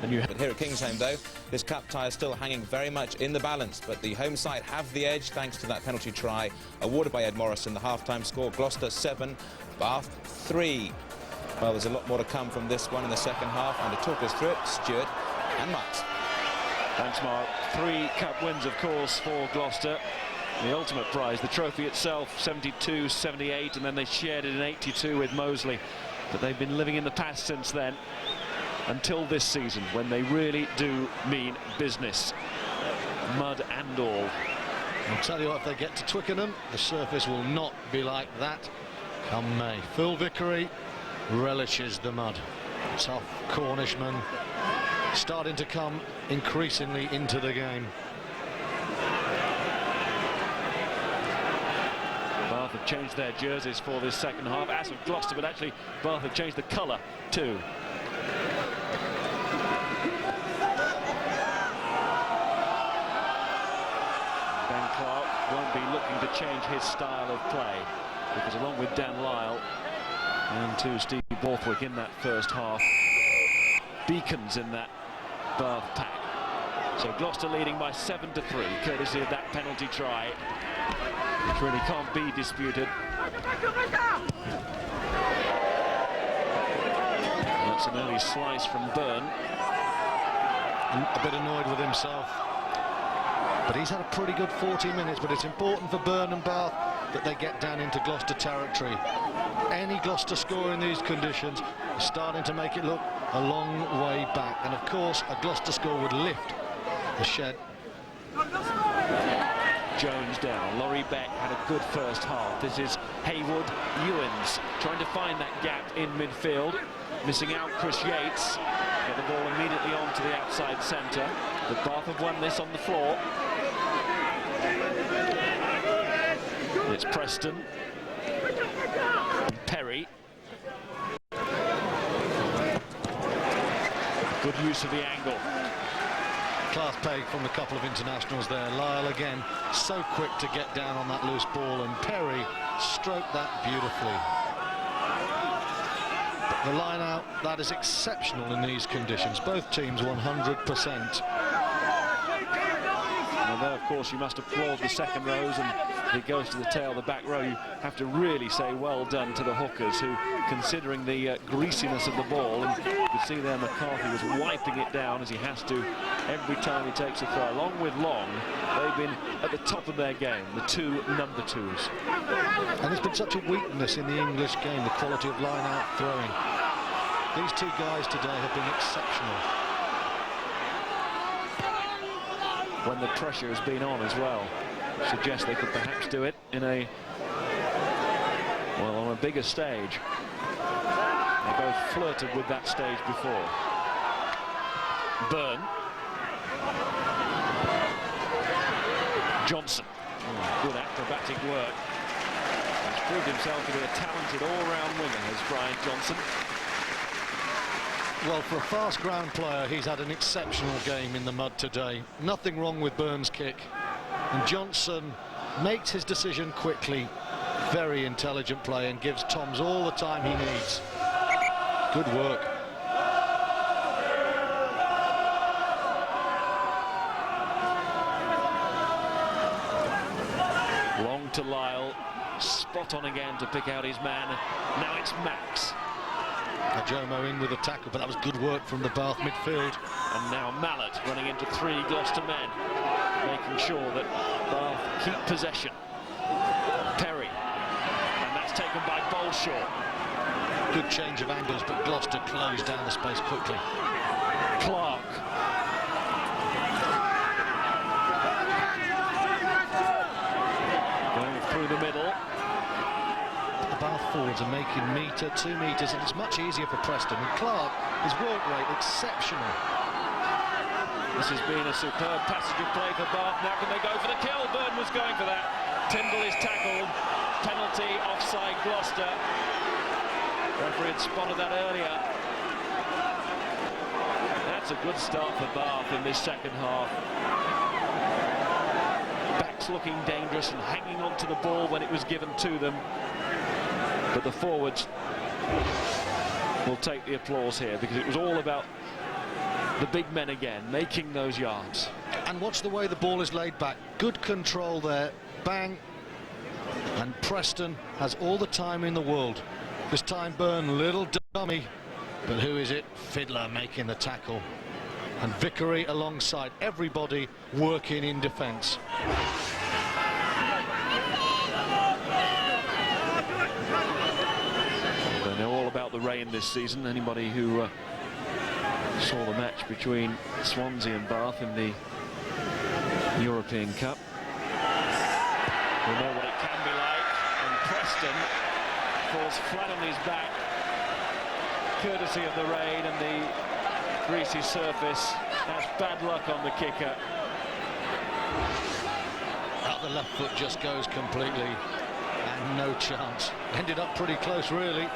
But here at Kingsholm, though, this cup tie is still hanging very much in the balance, but the home side have the edge thanks to that penalty try awarded by Ed Morrison. The half-time score, Gloucester 7, Bath 3. Well, there's a lot more to come from this one in the second half, and to talk us through it, Stuart and Max. Thanks, Mark. 3 cup wins, of course, for Gloucester. The ultimate prize, the trophy itself, 72, 78, and then they shared it in 82 with Moseley. But they've been living in the past since then, until this season, when they really do mean business. Mud and all. I'll tell you what, if they get to Twickenham, the surface will not be like that come May. Phil Vickery relishes the mud. Tough Cornishman starting to come increasingly into the game. Bath have changed their jerseys for this second half, as of Gloucester, but actually Bath have changed the colour too. Ben Clark won't be looking to change his style of play, because along with Dan Lyle and to Steve Borthwick in that first half, beacons in that Bath pack. So Gloucester leading by 7-3, courtesy of that penalty try, which really can't be disputed. That's an early slice from Byrne. A bit annoyed with himself, but he's had a pretty good 40 minutes. But it's important for Byrne and Bath that they get down into Gloucester territory. Any Gloucester score in these conditions is starting to make it look a long way back, and of course a Gloucester score would lift the shed. Jones down. Laurie Beck had a good first half. This is Haywood. Ewins trying to find that gap in midfield, missing out Chris Yates. Get the ball immediately on to the outside centre. The Bath have won this on the floor. It's Preston. Perry. Good use of the angle. Class peg from a couple of internationals there. Lyle again, so quick to get down on that loose ball, and Perry stroked that beautifully. But the line out, that is exceptional in these conditions. Both teams 100%. And there, of course, you must applaud the second rows, and if it goes to the tail, the back row, you have to really say well done to the hookers, who, considering the greasiness of the ball, and you could see there McCarthy was wiping it down, as he has to every time he takes a throw. Along with Long, they've been at the top of their game, the 2 number 2s. And it's been such a weakness in the English game, the quality of line-out throwing. These 2 guys today have been exceptional. When the pressure has been on as well, suggests they could perhaps do it in a, well, on a bigger stage. They both flirted with that stage before. Byrne. Johnson. Good acrobatic work. He's proved himself to be a talented all-round winger, as Brian Johnson. Well, for a fast ground player, he's had an exceptional game in the mud today. Nothing wrong with Byrne's kick. And Johnson makes his decision quickly. Very intelligent play, and gives Toms all the time he needs. Good work. Long to Lyle. Spot on again to pick out his man. Now it's Max. Jomo in with a tackle, but that was good work from the Bath midfield. And now Mallet running into 3 Gloucester men, making sure that Bath keep possession. Perry, and that's taken by Bolshaw. Good change of angles, but Gloucester closed down the space quickly. Clark. Going through the middle. The Bath forwards are making 1 metre, 2 metres, and it's much easier for Preston. And Clark, his work rate exceptional. This has been a superb passage of play for Bath. Now can they go for the kill? Byrne was going for that. Tyndall is tackled. Penalty, offside Gloucester. Referee had spotted that earlier. That's a good start for Bath in this second half. Backs looking dangerous and hanging on to the ball when it was given to them. But the forwards will take the applause here, because it was all about the big men again, making those yards. And watch the way the ball is laid back. Good control there. Bang. And Preston has all the time in the world. This time Byrne, little dummy. But who is it? Fiddler making the tackle. And Vickery alongside. Everybody working in defence. They know all about the rain this season. Anybody who saw the match between Swansea and Bath in the European Cup will know what it can be like. And Preston falls flat on his back, courtesy of the rain and the greasy surface. That's bad luck on the kicker. Out the left foot just goes completely, and no chance. Ended up pretty close, really.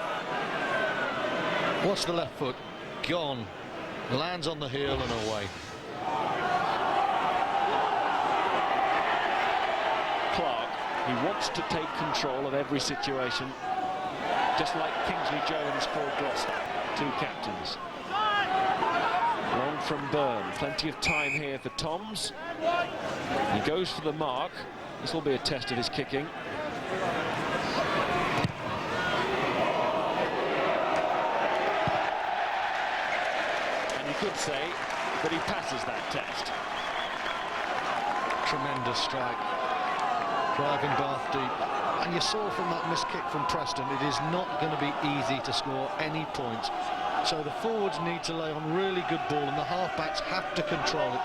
What's the left foot? Gone. Lands on the heel and away. Clark, he wants to take control of every situation, just like Kingsley Jones for Gloucester, two captains. Long from Byrne, plenty of time here for Toms. He goes for the mark. This will be a test of his kicking. Could say that he passes that test. Tremendous strike, driving Bath deep, and you saw from that missed kick from Preston it is not going to be easy to score any points, so the forwards need to lay on really good ball and the half-backs have to control it.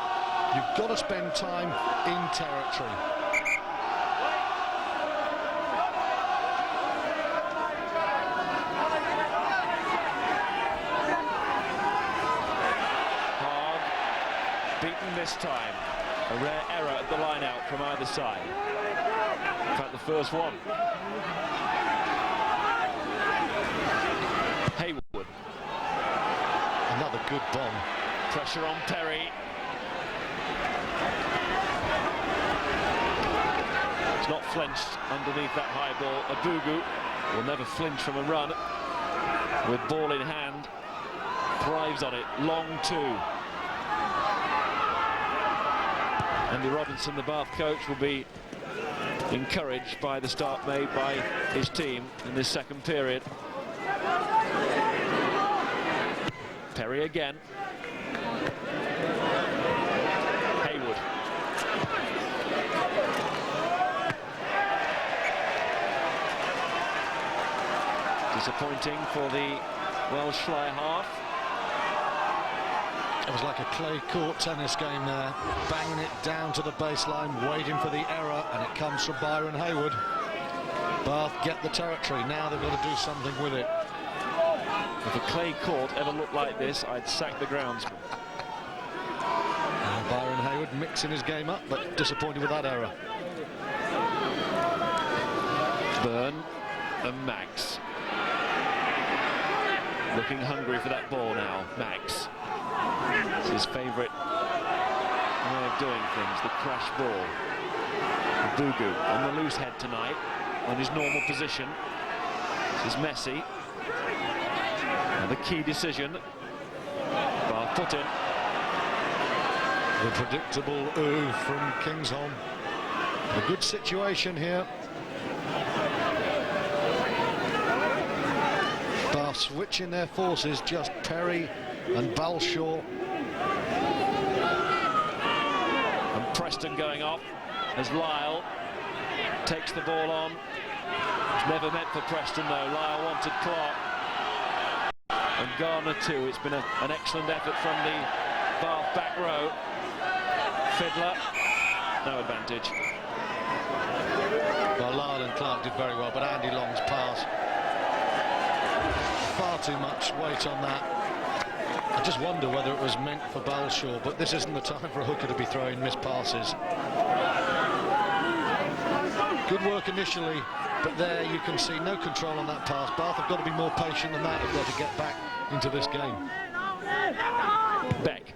You've got to spend time in territory. Beaten this time. A rare error at the line out from either side. In fact, the first one. Haywood. Another good bomb. Pressure on Perry. It's not flinched underneath that high ball. Abugu will never flinch from a run. With ball in hand. Thrives on it. Long two. Andy Robinson, the Bath coach, will be encouraged by the start made by his team in this second period. Perry again. Haywood. Disappointing for the Welsh fly half. It was like a clay court tennis game there, banging it down to the baseline, waiting for the error, and it comes from Byron Haywood. Bath get the territory, now they've got to do something with it. If a clay court ever looked like this, I'd sack the groundsman. And Byron Haywood mixing his game up, but disappointed with that error. Byrne and Max. Looking hungry for that ball now, Max. It's his favourite way of doing things, the crash ball. Bugu on the loose head tonight, on his normal position. This is Messi. And the key decision. Bath put in. The predictable ooh from Kingsholm. A good situation here. Bath switching their forces, just Perry and Balshaw. And Preston going off as Lyle takes the ball on. It's never meant for Preston though. Lyle wanted Clark. And Garner too. It's been an excellent effort from the Bath back row. Fiddler, no advantage. Well, Lyle and Clark did very well, but Andy Long's pass, far too much weight on that. I just wonder whether it was meant for Balshaw, but this isn't the time for a hooker to be throwing missed passes. Good work initially, but there you can see no control on that pass. Bath have got to be more patient than that if they're to get back into this game. Beck.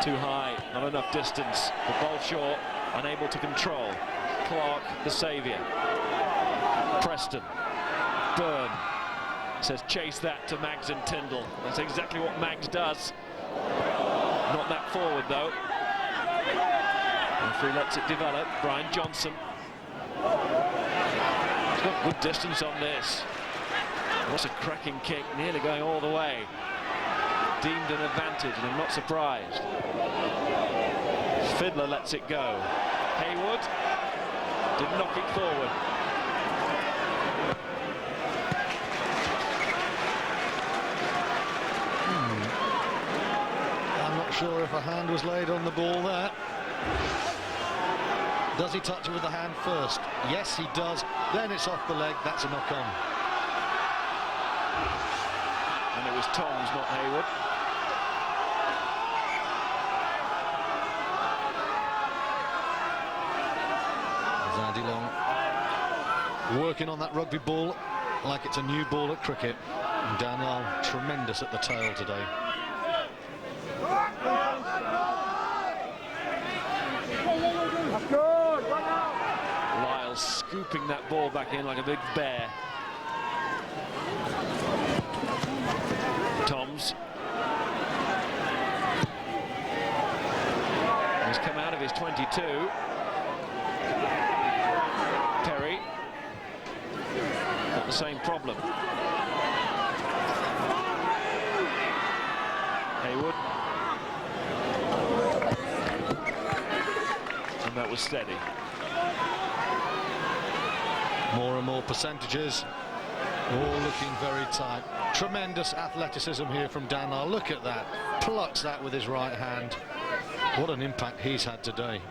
Too high, not enough distance. The Balshaw unable to control. Clark, the saviour. Preston. Byrne. Says chase that to Maggs and Tyndall. That's exactly what Maggs does. Not that forward though. Referee lets it develop. Brian Johnson. He's got good distance on this. What's a cracking kick, nearly going all the way. Deemed an advantage, and I'm not surprised. Fiddler lets it go. Haywood did knock it forward. I'm not sure if a hand was laid on the ball there. Does he touch it with the hand first? Yes, he does. Then it's off the leg. That's a knock on. And it was Toms, not Haywood. Andy Long working on that rugby ball like it's a new ball at cricket. And Dan Lyle tremendous at the tail today. Lyle scooping that ball back in like a big bear. Toms. He's come out of his 22. Perry. Got the same problem. Haywood. And that was steady. More and more percentages, all looking very tight. Tremendous athleticism here from Dan Lyle. Look at that, plucks that with his right hand. What an impact he's had today.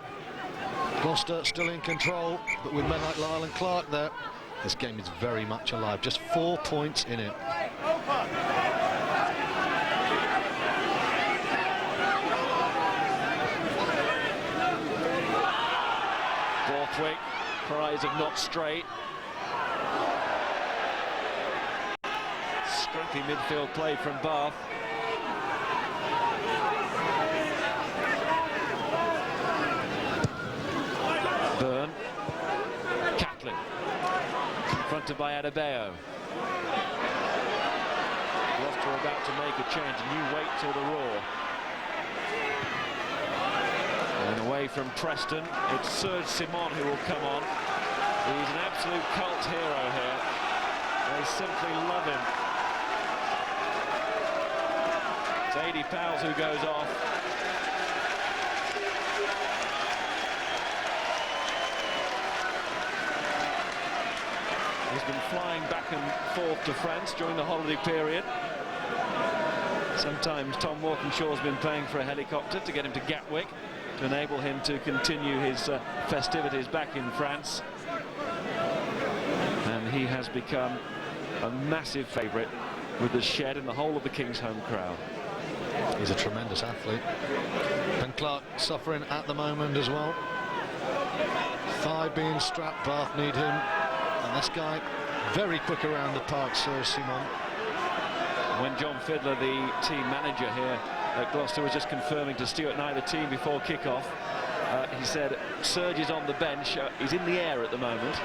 Gloucester still in control, but with men like Lyle and Clark there, this game is very much alive. Just 4 points in it. Borthwick, cries of not straight. Scrappy midfield play from Bath. Byrne. Catlin. Confronted by Adebayo. Gloucester about to make a change, and you wait till the roar. And away from Preston, it's Serge Simon who will come on. He's an absolute cult hero here. They simply love him. It's 80 Powell who goes off. He's been flying back and forth to France during the holiday period. Sometimes Tom Walkinshaw's been paying for a helicopter to get him to Gatwick to enable him to continue his festivities back in France. And he has become a massive favourite with the Shed and the whole of the King's home crowd. He's a tremendous athlete. And Clark suffering at the moment as well. Thigh being strapped, Bath need him. And this guy, very quick around the park, Serge Simon. When John Fiddler, the team manager here at Gloucester, was just confirming to Stuart Nye the team before kick-off, he said Serge is on the bench. He's in the air at the moment.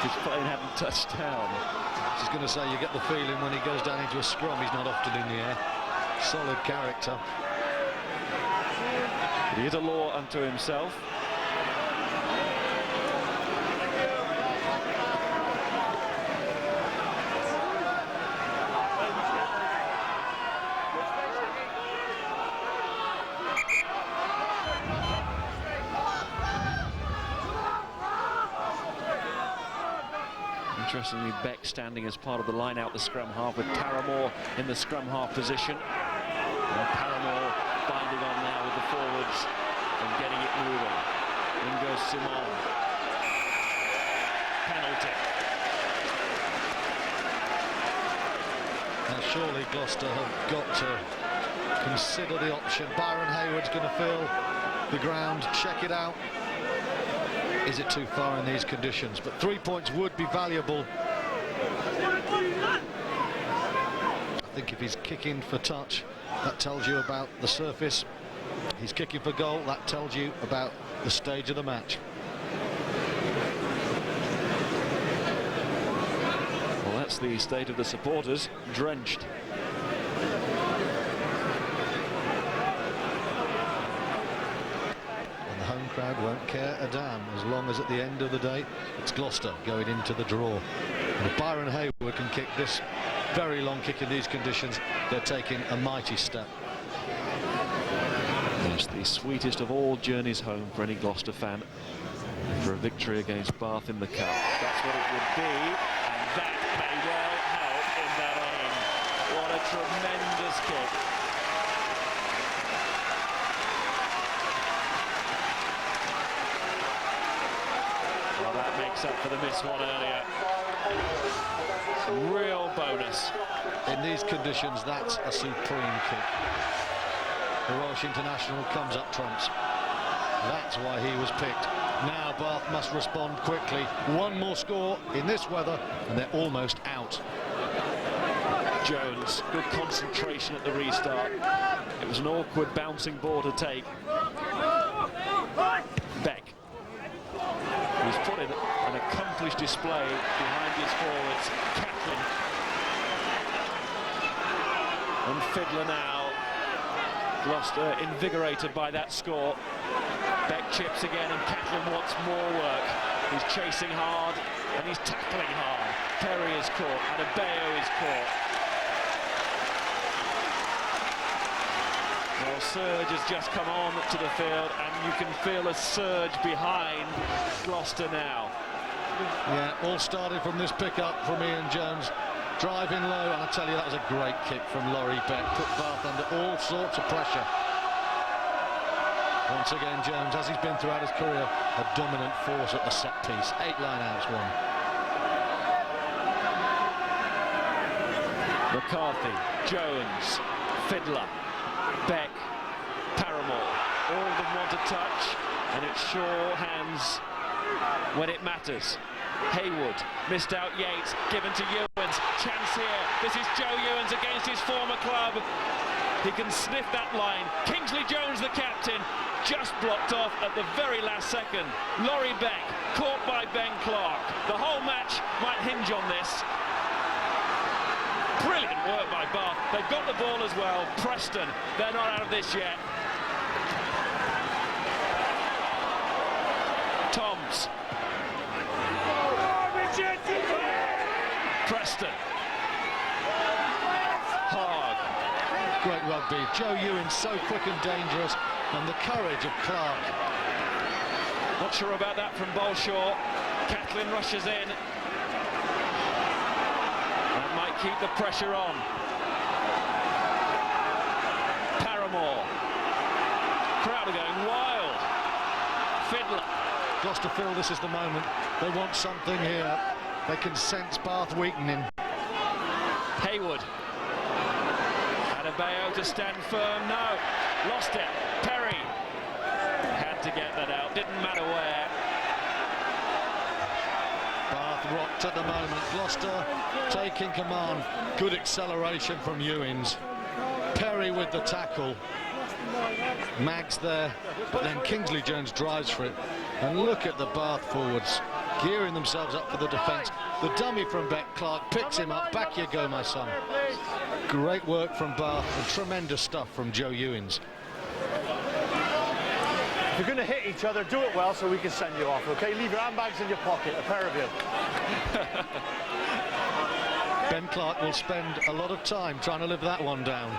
His plane hadn't touched down. I was going to say, you get the feeling when he goes down into a scrum, he's not often in the air. Solid character. He is a law unto himself. Interestingly, Beck standing as part of the line out the scrum half, with Paramore in the scrum half position. And Paramore binding on now with the forwards and getting it moving. In goes Simon. Penalty. Now surely Gloucester have got to consider the option. Byron Hayward's going to feel the ground, check it out. Is it too far in these conditions? But 3 points would be valuable. I think if he's kicking for touch, that tells you about the surface. He's kicking for goal, that tells you about the stage of the match. Well, that's the state of the supporters, drenched. And the home crowd won't care a damn as long as at the end of the day it's Gloucester going into the draw. And if Byron Hayward can kick this very long kick in these conditions, they're taking a mighty step. Yes, the sweetest of all journeys home for any Gloucester fan, for a victory against Bath in the Cup. That's what it would be, and that may well help in that aim. What a tremendous kick. Well, that makes up for the missed one earlier. Real bonus. In these conditions, that's a supreme kick. The Welsh international comes up trumps. That's why he was picked. Now Bath must respond quickly. One more score in this weather and they're almost out. Jones, good concentration at the restart. It was an awkward bouncing ball to take. Beck, who's put in an accomplished display behind his forwards. Catlin and Fiddler now. Gloucester invigorated by that score. Beck chips again and Catlin wants more work. He's chasing hard and he's tackling hard. Perry is caught, Adebayo is caught. Well, Surge has just come on to the field and you can feel a surge behind Gloucester now. Yeah, all started from this pickup from Ian Jones. Driving low, and I tell you, that was a great kick from Laurie Beck. Put Bath under all sorts of pressure. Once again, Jones, as he's been throughout his career, a dominant force at the set piece. 8 line-outs won. McCarthy, Jones, Fiddler, Beck, Paramore. All of them want to touch, and it's sure hands when it matters. Hayward missed out Yates, given to Ewens. Chance here. This is Joe Ewens against his former club. He can sniff that line. Kingsley Jones, the captain, just blocked off at the very last second. Laurie Beck caught by Ben Clark. The whole match might hinge on this. Brilliant work by Bath. They've got the ball as well. Preston, they're not out of this yet. Toms. Preston. Hard. Great rugby. Joe Ewens so quick and dangerous, and the courage of Clark. Not sure about that from Bolshaw. Catlin rushes in. That might keep the pressure on. Paramore. Crowd are going wild. Fiddler. Gloucester feel this is the moment. They want something here. They can sense Bath weakening. Hayward. Adebayo to stand firm. No. Lost it. Perry. Had to get that out. Didn't matter where. Bath rocked at the moment. Gloucester taking command. Good acceleration from Ewens. Perry with the tackle. Mag's there, but then Kingsley Jones drives for it. And look at the Bath forwards gearing themselves up for the defence. The dummy from Beck Clark picks him up. Back you go, my son. Great work from Bath and tremendous stuff from Joe Ewens. If you're going to hit each other, do it well so we can send you off, okay? Leave your handbags in your pocket, a pair of you. Ben Clark will spend a lot of time trying to live that one down.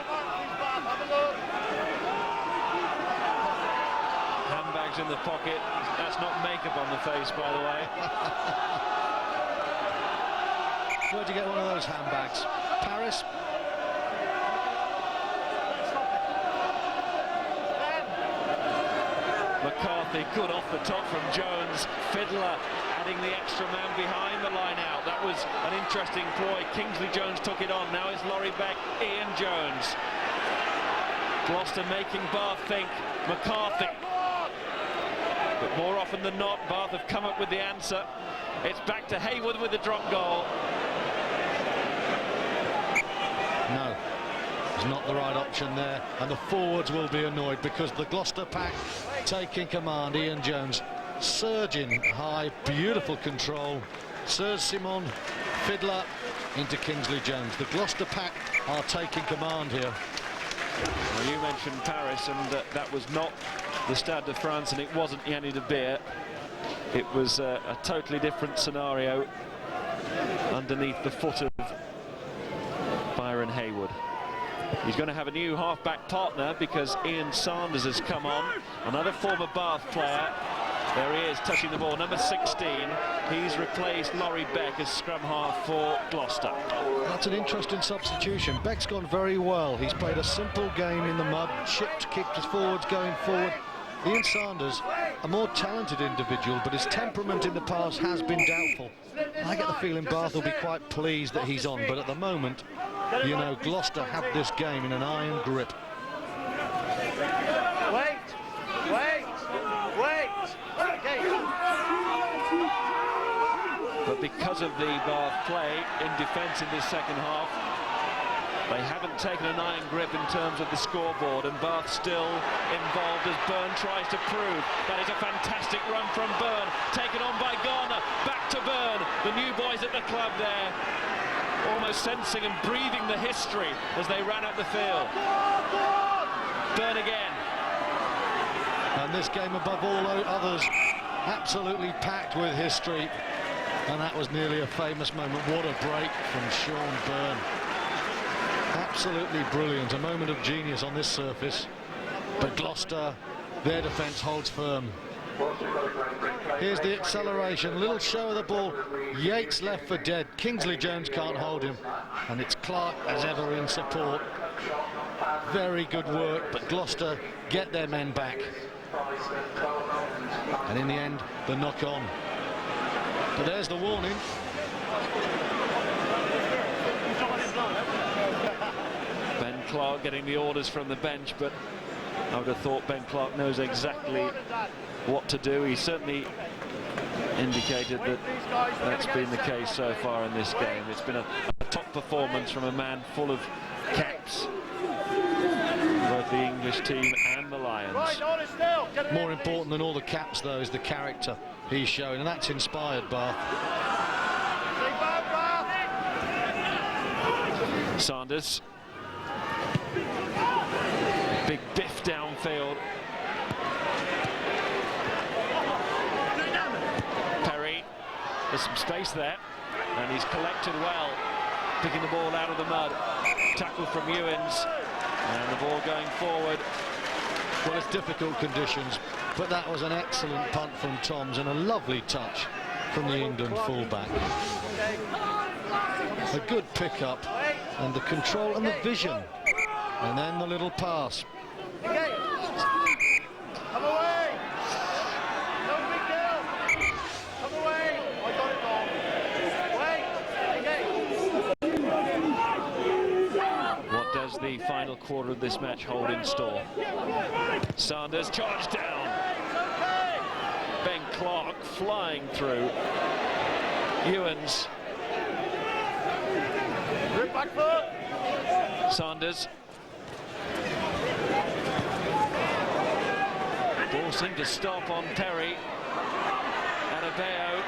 Handbags in the pocket. That's not makeup on the face, by the way. Where'd you get one of those handbags? Paris? McCarthy, good off the top from Jones. Fiddler adding the extra man behind the line out. That was an interesting ploy. Kingsley Jones took it on. Now it's Laurie Beck, Ian Jones. Gloucester making Bath think. McCarthy. But more often than not, Bath have come up with the answer. It's back to Hayward with the drop goal. No, it's not the right option there, and the forwards will be annoyed because the Gloucester pack taking command. Ian Jones surging high, beautiful control. Serge Simon, Fiddler, into Kingsley Jones. The Gloucester pack are taking command here. Well, you mentioned Paris, and that was not the Stade de France, and it wasn't Yanni de Beer. It was a totally different scenario underneath the foot of Byron Haywood. He's going to have a new half-back partner because Ian Sanders has come on, another former Bath player. There he is, touching the ball, number 16. He's replaced Laurie Beck as scrum half for Gloucester. That's an interesting substitution. Beck's gone very well. He's played a simple game in the mud, chipped, kicked his forwards, going forward. Ian Sanders, a more talented individual, but his temperament in the past has been doubtful. I get the feeling Bath will be quite pleased that he's on, but at the moment, you know, Gloucester have this game in an iron grip. Wait! Okay. But because of the Bath play in defence in this second half, they haven't taken an iron grip in terms of the scoreboard, and Bath still involved as Byrne tries to prove. That is a fantastic run from Byrne, taken on by Garner, back to Byrne. The new boys at the club there, almost sensing and breathing the history as they ran up the field. Byrne again. And this game, above all others, absolutely packed with history. And that was nearly a famous moment. What a break from Sean Byrne. Absolutely brilliant. A moment of genius on this surface. But Gloucester, their defence holds firm. Here's the acceleration. Little show of the ball. Yates left for dead. Kingsley Jones can't hold him. And it's Clark as ever in support. Very good work, but Gloucester get their men back. And in the end, the knock-on. But there's the warning. Ben Clark getting the orders from the bench, but I would have thought Ben Clark knows exactly what to do. He certainly indicated that that's been the case so far in this game. It's been a top performance from a man full of caps, both the English team and the Lions. More important than all the caps, though, is the character he's shown, and that's inspired Bath. Sanders. Big biff downfield. Perry. There's some space there, and he's collected well, picking the ball out of the mud. Tackle from Ewins, and the ball going forward. Well, it's difficult conditions, but that was an excellent punt from Toms and a lovely touch from the England fullback. A good pickup, and the control and the vision, and then the little pass. Come away! No big deal! Come away! I got it wrong. Wait! What does the final quarter of this match hold in store? Sanders charged down. Ben Clark flying through. Ewins. Rip back foot! Sanders. Ball seemed to stop on Perry. Adebayo.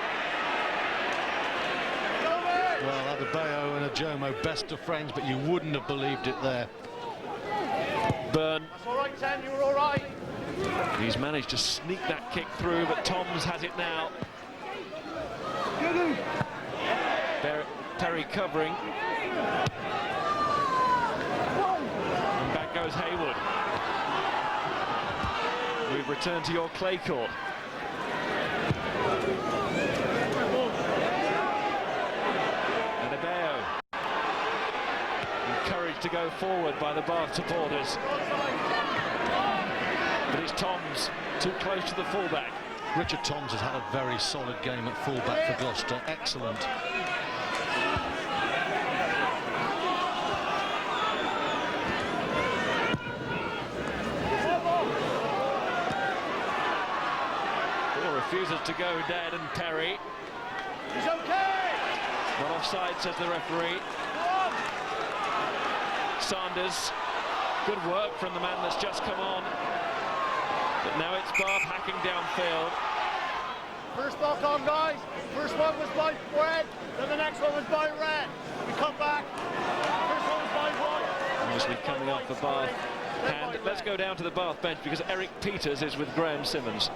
Well, Adebayo and Ajomo, best of friends, but you wouldn't have believed it there. Byrne. That's all right, Ten, you were all right. He's managed to sneak that kick through, but Toms has it now. Perry covering. And back goes Haywood. We've returned to your clay court. Adebayo. Encouraged to go forward by the Bath supporters. But it's Toms, too close to the fullback. Richard Toms has had a very solid game at fullback for Gloucester. Excellent. Ball refuses to go dead, and Perry. He's okay! Not offside, says the referee. Sanders. Good work from the man that's just come on. But now it's Bath hacking downfield. First knock on, guys. First one was by red, then the next one was by red. We come back. First one was by white. Obviously coming off the Bath. And let's go down to the Bath bench because Eric Peters is with Graham Simmons.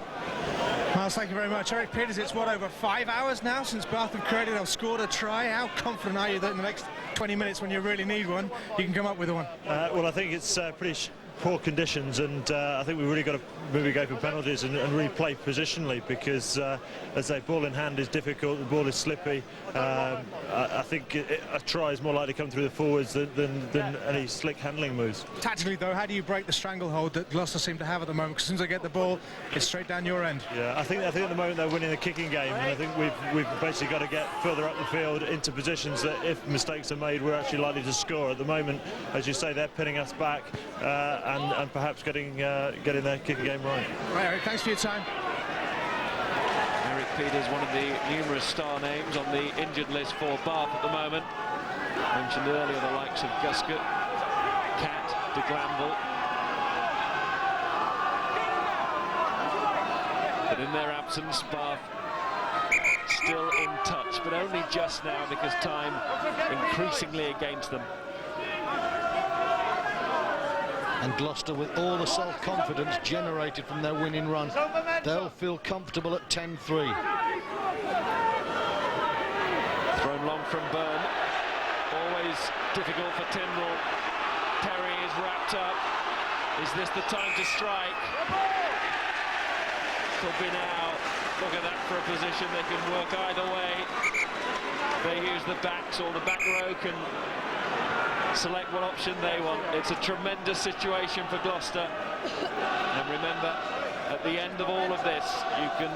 Miles, thank you very much. Eric Peters, it's what, over 5 hours now since Bath have created or scored a try? How confident are you that in the next 20 minutes, when you really need one, you can come up with one? Well, I think it's pretty poor conditions, and I think we've really got to maybe go for penalties and really play positionally, because as I say, ball in hand is difficult, the ball is slippy. I think a try is more likely to come through the forwards than any slick handling moves. Tactically though, how do you break the stranglehold that Gloucester seem to have at the moment? Because as soon as they get the ball, it's straight down your end. Yeah, I think at the moment they're winning the kicking game, and I think we've basically got to get further up the field into positions that if mistakes are made, we're actually likely to score. At the moment, as you say, they're pinning us back and perhaps getting their kicking game right. Right, Eric, thanks for your time. Eric Peters, one of the numerous star names on the injured list for Bath at the moment. Mentioned earlier the likes of Guscott, Catt, de Glanville. But in their absence, Bath still in touch, but only just now because time increasingly against them. And Gloucester, with all the self-confidence generated from their winning run, they'll feel comfortable at 10-3. Thrown long from Byrne. Always difficult for Tindall. Perry is wrapped up. Is this the time to strike? Could be now. Look at that for a position. They can work either way. They use the backs, or the back row can select what option they want. It's a tremendous situation for Gloucester. And remember, at the end of all of this, you can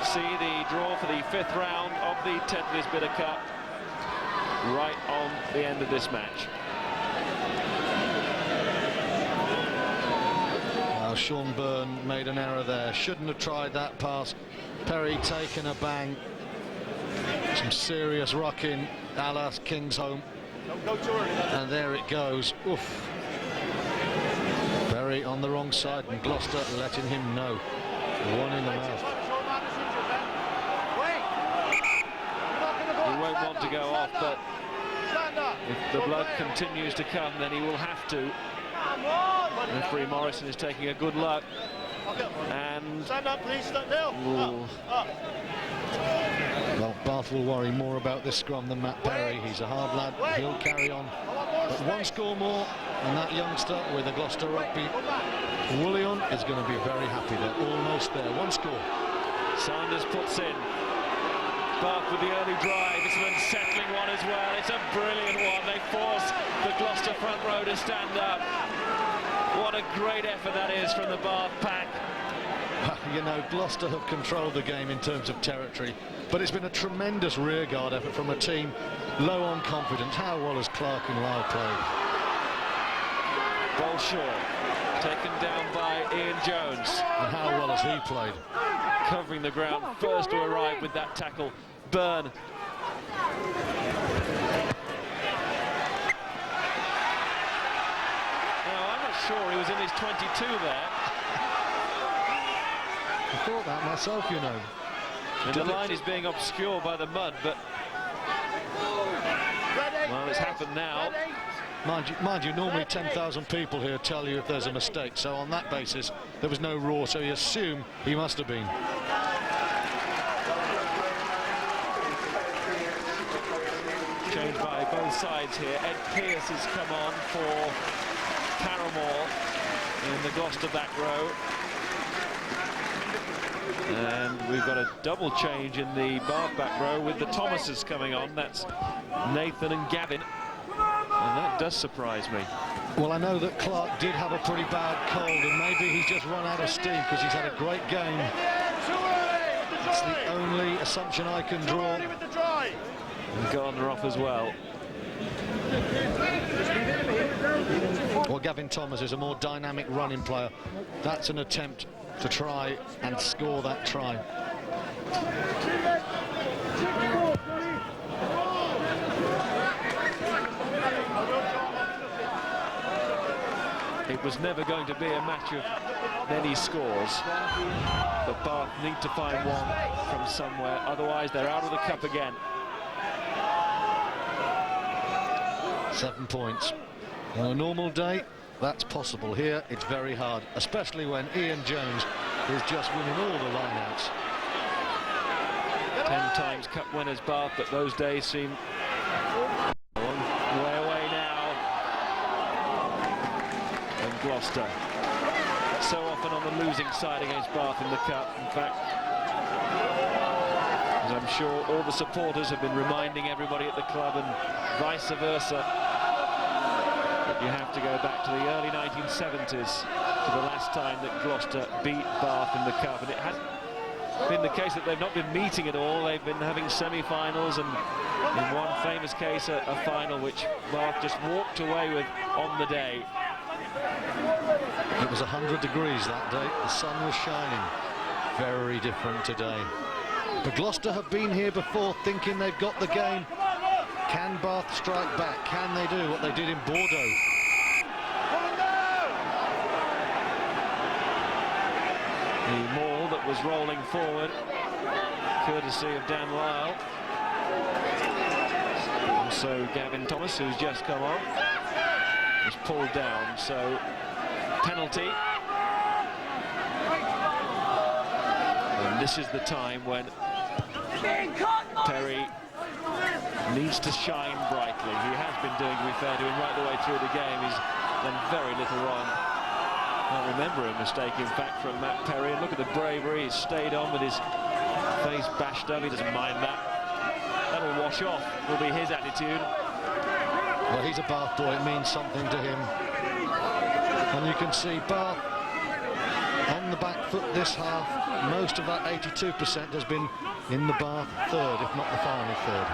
see the draw for the 5th round of the Tetley's Bitter Cup right on the end of this match. Well, Sean Byrne made an error there. Shouldn't have tried that pass. Perry taking a bang. Some serious rocking, a la Kingsholm. And there it goes. Oof. Perry on the wrong side, and Gloucester letting him know. One in the mouth. He won't want to go off, but if the blood continues to come, then he will have to. Referee Morrison is taking a good look. And Stand up, please. Stand still. Well, Bath will worry more about this scrum than Matt Perry. He's a hard lad. He'll carry on. But one score more, and that youngster with a Gloucester rugby, Woollion, is going to be very happy. They're almost there. One score. Sanders puts in. Bath with the early drive. It's an unsettling one as well. It's a brilliant one. They force the Gloucester front row to stand up. What a great effort that is from the Bath pack. You know, Gloucester have controlled the game in terms of territory, but it's been a tremendous rearguard effort from a team low on confidence. How well has Clark and Lyle played? Bolshaw taken down by Ian Jones. And how well has he played? Covering the ground, first to arrive with that tackle, Byrne. Now, I'm not sure he was in his 22 there. I thought that myself, you know. And the line is being obscured by the mud, but well, it's happened now. Mind you, normally 10,000 people here tell you if there's a mistake, so on that basis there was no roar, so you assume he must have been. Changed by both sides here. Ed Pearce has come on for Paramore in the Gloucester back row. And we've got a double change in the Bath back row with the Thomases coming on. That's Nathan and Gavin. And that does surprise me. Well, I know that Clark did have a pretty bad cold, and maybe he's just run out of steam because he's had a great game. That's the only assumption I can draw. And Gardner off as well. Well, Gavin Thomas is a more dynamic running player. That's an attempt to try and score that try. It was never going to be a match of many scores, but Bath need to find one from somewhere, otherwise they're out of the cup again. 7 points. On a normal day, that's possible. Here, it's very hard, especially when Ian Jones is just winning all the line-outs. 10 times cup winners Bath, but those days seem a long way away now. And Gloucester, so often on the losing side against Bath in the cup. In fact, as I'm sure all the supporters have been reminding everybody at the club and vice versa, that you have to go back to the early 1970s to the last time that Gloucester beat Bath in the cup, and it has been the case that they've not been meeting at all. They've been having semi-finals, and in one famous case a final which Bath just walked away with on the day. It was 100 degrees that day, the sun was shining. Very different today. But Gloucester have been here before thinking they've got the game. Can Bath strike back? Can they do what they did in Bordeaux? The maul that was rolling forward, courtesy of Dan Lyle. Also Gavin Thomas, who's just come on, was pulled down, so penalty. And this is the time when Perry needs to shine brightly. He has been doing, to be fair to him, right the way through the game. He's done very little wrong. I can't remember a mistake, in fact, from Matt Perry. And look at the bravery. He's stayed on with his face bashed up. He doesn't mind that. That'll wash off, will be his attitude. Well, he's a Bath boy. It means something to him. And you can see Bath on the back foot this half. Most of that 82% has been in the Bath third, if not the final third.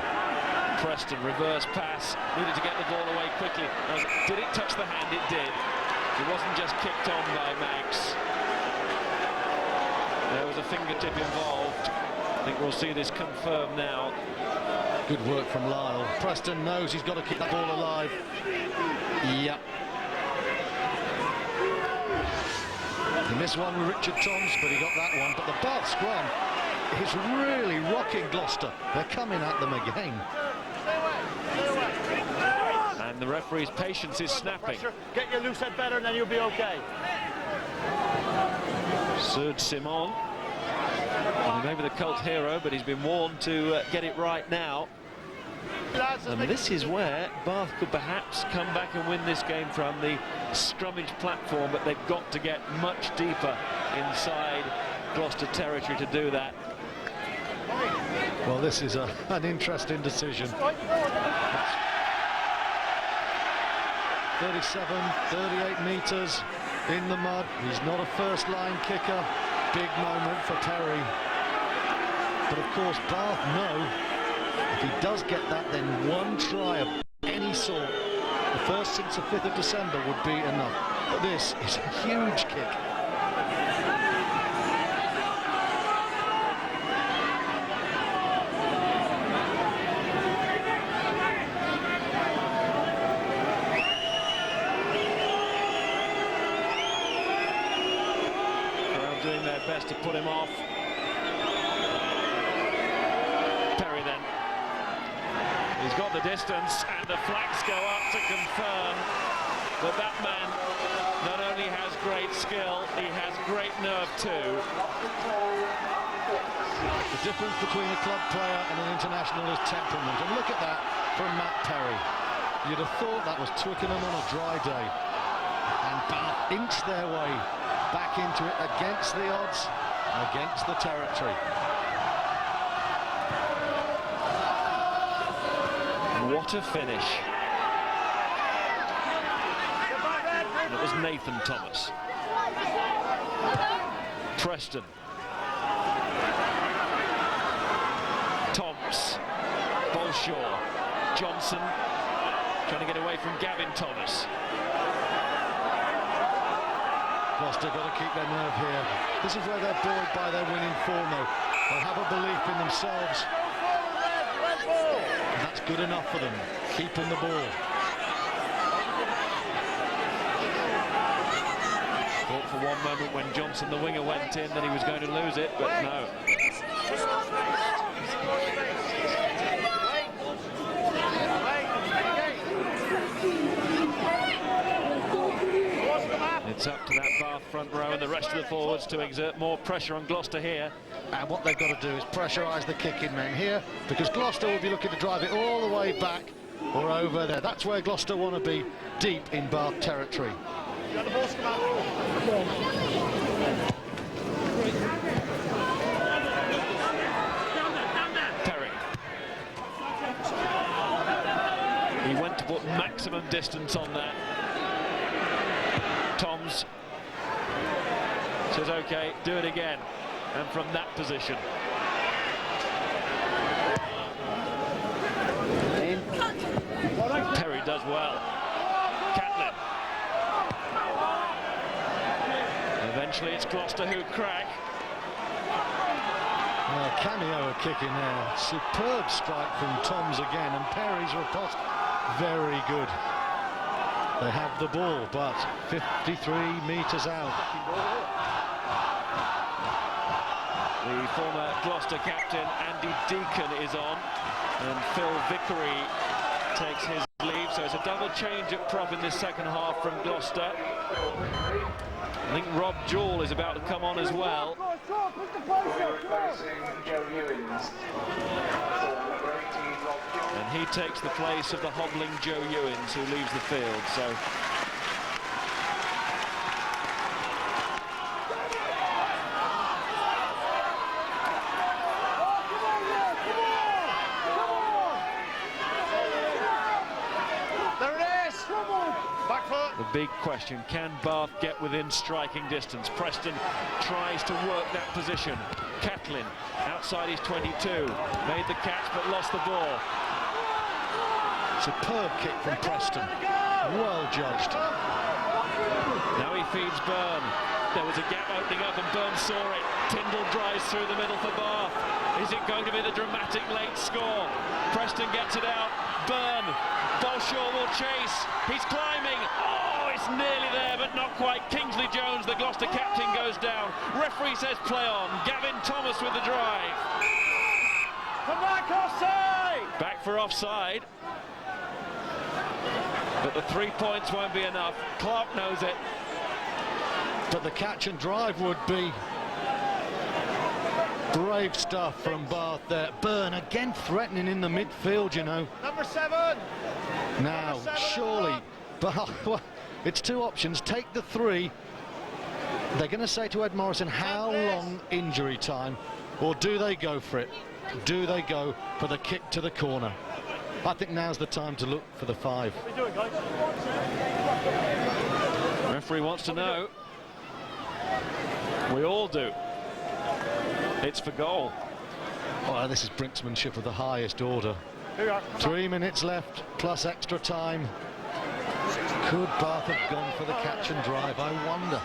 Preston, reverse pass, needed to get the ball away quickly. Did it touch the hand? It did. It wasn't just kicked on by Max. There was a fingertip involved. I think we'll see this confirmed now. Good work from Lyle. Preston knows he's got to keep that ball alive. Yep. He missed one with Richard Toms, but he got that one. But the Bath scrum is really rocking Gloucester. They're coming at them again. And the referee's patience is snapping. Get your loose head better and then you'll be okay. Serge Simon, maybe the cult hero, but he's been warned to get it right now. And this is where Bath could perhaps come back and win this game from the scrummage platform, but they've got to get much deeper inside Gloucester territory to do that. Well, this is an interesting decision. 37, 38 metres in the mud. He's not a first-line kicker. Big moment for Perry. But of course, Bath know if he does get that, then one try of any sort, the first since the 5th of December, would be enough. But this is a huge kick. Doing their best to put him off. Perry then. He's got the distance and the flags go up to confirm that that man not only has great skill, he has great nerve too. The difference between a club player and an international is temperament, and look at that from Matt Perry. You'd have thought that was Twickenham on a dry day, and Bath inched their way back into it against the odds, against the territory. What a finish. And it was Nathan Thomas. Preston. Toms. Bolshaw. Johnson trying to get away from Gavin Thomas. Gloucester got to keep their nerve here. This is where they're buoyed by their winning form, though. They'll have a belief in themselves. And that's good enough for them, keeping the ball. Thought for one moment when Johnson, the winger, went in that he was going to lose it, but no. It's up to that Bath front row and the rest of the forwards to exert more pressure on Gloucester here. And what they've got to do is pressurise the kicking men here, because Gloucester will be looking to drive it all the way back or over there. That's where Gloucester want to be, deep in Bath territory. Perry. He went to put maximum distance on that. Toms says, OK, do it again. And from that position. Perry does well. Tetley. Eventually it's Gloucester who crack. Cameo a kick in there. Superb strike from Toms again, and Perry's riposte very good. They have the ball, but 53 metres out. The former Gloucester captain Andy Deacon is on, and Phil Vickery takes his leave, so it's a double change at prop in this second half from Gloucester. I think Rob Jewell is about to come on as well. And he takes the place of the hobbling Joe Ewins, who leaves the field. So the big question, can Bath get within striking distance? Preston tries to work that position. Catlin outside his 22, made the catch but lost the ball. Superb kick from Preston, well judged. Now he feeds Byrne. There was a gap opening up and Byrne saw it. Tyndall drives through the middle for Bath. Is it going to be the dramatic late score? Preston gets it out. Byrne. Bolshaw will chase. He's climbing. Oh, it's nearly there, but not quite. Kingsley Jones, the Gloucester captain, goes down. Referee says play on. Gavin Thomas with the drive. Come back offside! Back for offside. But the 3 points won't be enough. Clark knows it. But the catch and drive would be. Brave stuff from Bath there. Byrne again threatening in the midfield, you know. Number 7! Now, surely, Bath, well, it's two options. Take the 3. They're going to say to Ed Morrison, how long injury time? Or do they go for it? Do they go for the kick to the corner? I think now's the time to look for the 5. What are we doing, guys? Referee wants to know. We all do. It's for goal. Oh, this is brinksmanship of the highest order. Here we are. 3 minutes left, plus extra time. Could Bath have gone for the catch and drive? I wonder.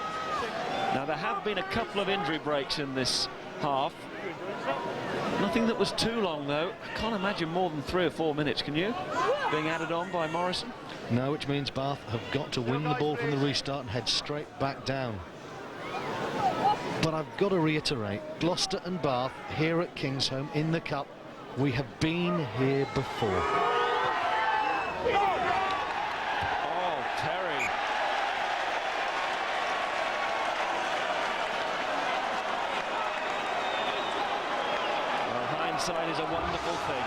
Now, there have been a couple of injury breaks in this half. Nothing that was too long, though. I can't imagine more than 3 or 4 minutes, can you? Being added on by Morrison. No, which means Bath have got to win the ball from the restart and head straight back down. But I've got to reiterate, Gloucester and Bath here at Kingsholm in the Cup, we have been here before. Oh, Perry. Well, hindsight is a wonderful thing.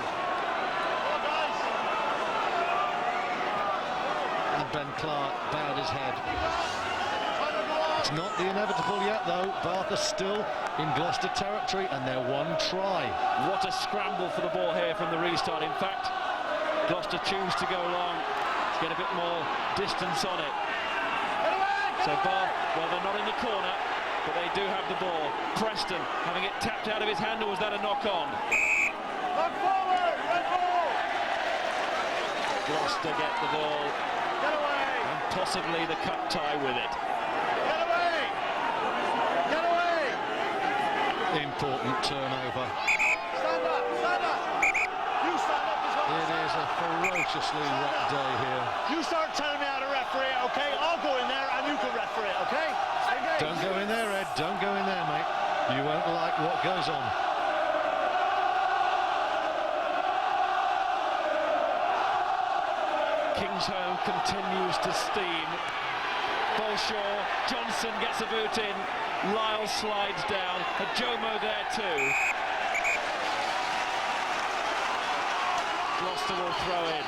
And Ben Clark bowed his head. It's not the inevitable yet, though. Bath are still in Gloucester territory, and they're 1 try. What a scramble for the ball here from the restart. In fact, Gloucester choose to go long to get a bit more distance on it. So Bath, well, they're not in the corner, but they do have the ball. Preston having it tapped out of his hand, or was that a knock-on? Knock forward! Red ball! Gloucester get the ball, Get away! and possibly the cup tie with it. Get away! Get away! Important turnover. Stand up! Stand up! You stand up as well! It is a ferociously wet day here. You start telling me how to referee, okay? I'll go in there and you can referee, okay? Engage! Don't go in there, Ed. Don't go in there, mate. You won't like what goes on. Kingsholm continues to steam. Bolshaw, Johnson gets a boot in. Lyle slides down. A Jomo there too. Gloucester will throw in.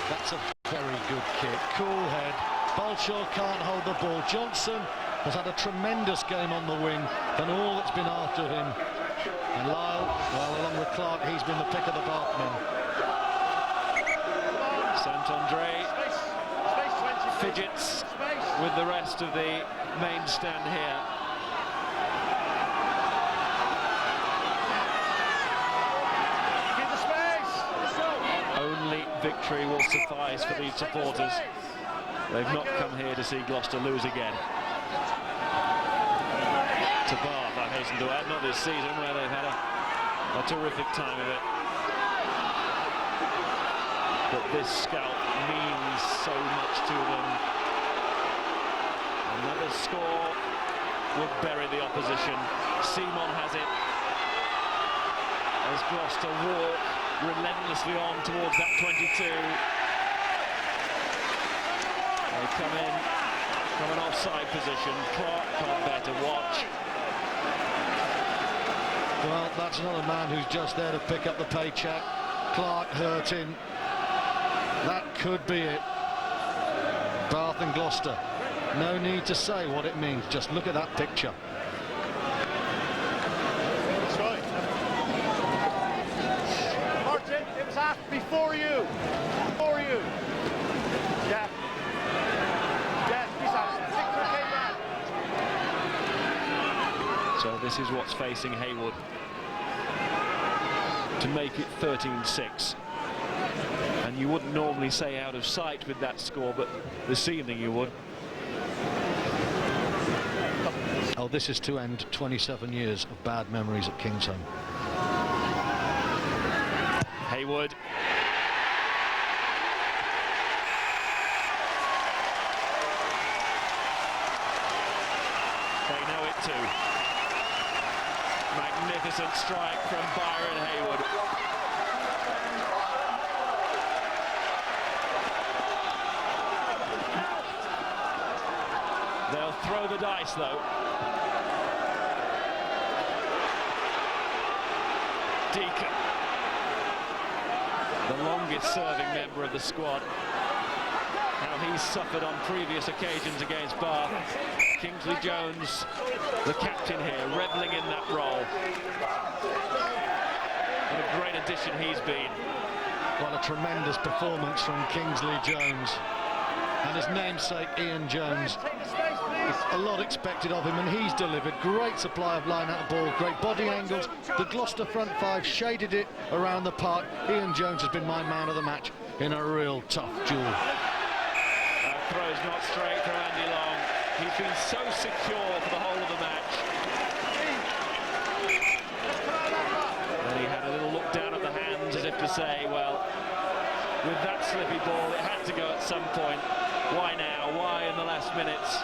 That's a very good kick. Cool head. Bolshaw can't hold the ball. Johnson has had a tremendous game on the wing, and all that's been after him. And Lyle, well, along with Clark, he's been the pick of the Bath men. Saint-Andre fidgets with the rest of the main stand here. Only victory will suffice for these supporters. They've not come here to see Gloucester lose again. To Bath, I hasten to add, not this season, where they've had a terrific time of it. But this scalp means so much to them. Another score would bury the opposition. Simon has it as Gloucester walk relentlessly on towards that 22. They come in from an offside position. Clark can't bear to watch. Well, that's another man who's just there to pick up the paycheck. Clark hurting. That could be it. Bath and Gloucester. No need to say what it means. Just look at that picture. That's right. Martin, it was asked before you. Before you. Yeah. So this is what's facing Haywood to make it 13-6. And you wouldn't normally say out of sight with that score, but this evening you would. Oh, this is to end 27 years of bad memories at Kingsholm. Haywood. They know it too. Magnificent strike from Byron Haywood. They'll throw the dice though. Deacon, the longest serving member of the squad. How he's suffered on previous occasions against Bath. Kingsley Jones, the captain here, revelling in that role. What a great addition he's been. What a tremendous performance from Kingsley Jones. And his namesake, Ian Jones. A lot expected of him, and he's delivered. Great supply of line-out ball, great body angles. The Gloucester front five shaded it around the park. Ian Jones has been my man of the match in a real tough duel. That throw's not straight from Andy Long. He's been so secure for the whole of the match. Then he had a little look down at the hands as if to say, well, with that slippy ball, it had to go at some point. Why now? Why in the last minutes?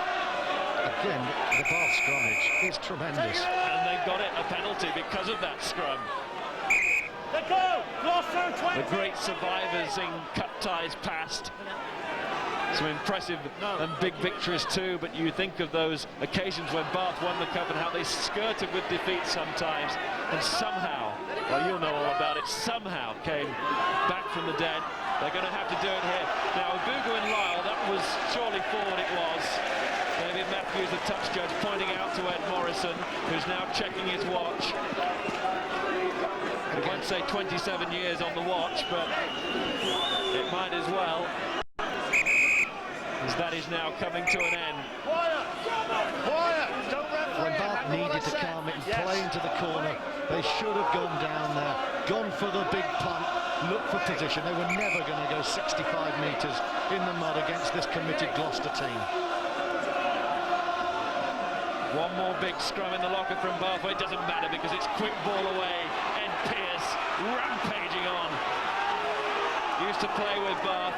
Again, the Bath scrummage is tremendous. And they've got it, a penalty because of that scrum. Let go! Gloucester 20! The great survivors in cut ties past. Some impressive and big victories too, but you think of those occasions when Bath won the cup and how they skirted with defeat sometimes, and somehow, well, you'll know all about it, somehow came back from the dead. They're going to have to do it here. Now, Bugu and Lyle, that was surely forward it was. David Matthews, the touch judge, pointing out to Ed Morrison, who's now checking his watch. I won't say 27 years on the watch, but it might as well, as that is now coming to an end. Quiet! Quiet! Don't When Bath needed to calm it and play into the corner, they should have gone down there, gone for the big punt, looked for position. They were never going to go 65 metres in the mud against this committed Gloucester team. One more big scrum in the locker from Bath. It doesn't matter because it's quick ball away. Ed Pearce rampaging on. Used to play with Bath.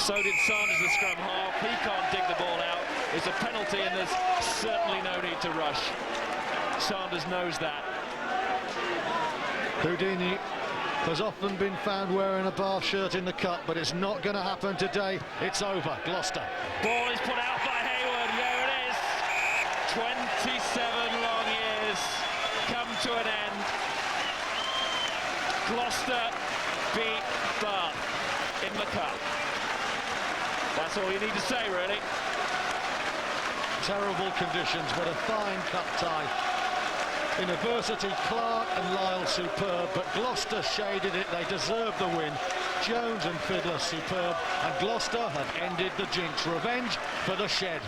So did Sanders, the scrum half. He can't dig the ball out. It's a penalty, and there's certainly no need to rush. Sanders knows that. Houdini has often been found wearing a Bath shirt in the cup, but it's not going to happen today. It's over. Gloucester. Ball is put out by Hayward. There it is. 27 long years come to an end. Gloucester beat Bath in the cup. That's all you need to say, really. Terrible conditions, but a fine cup tie. In adversity, Clark and Lyle superb, but Gloucester shaded it. They deserved the win. Jones and Fiddler superb, and Gloucester have ended the jinx. Revenge for the Shed.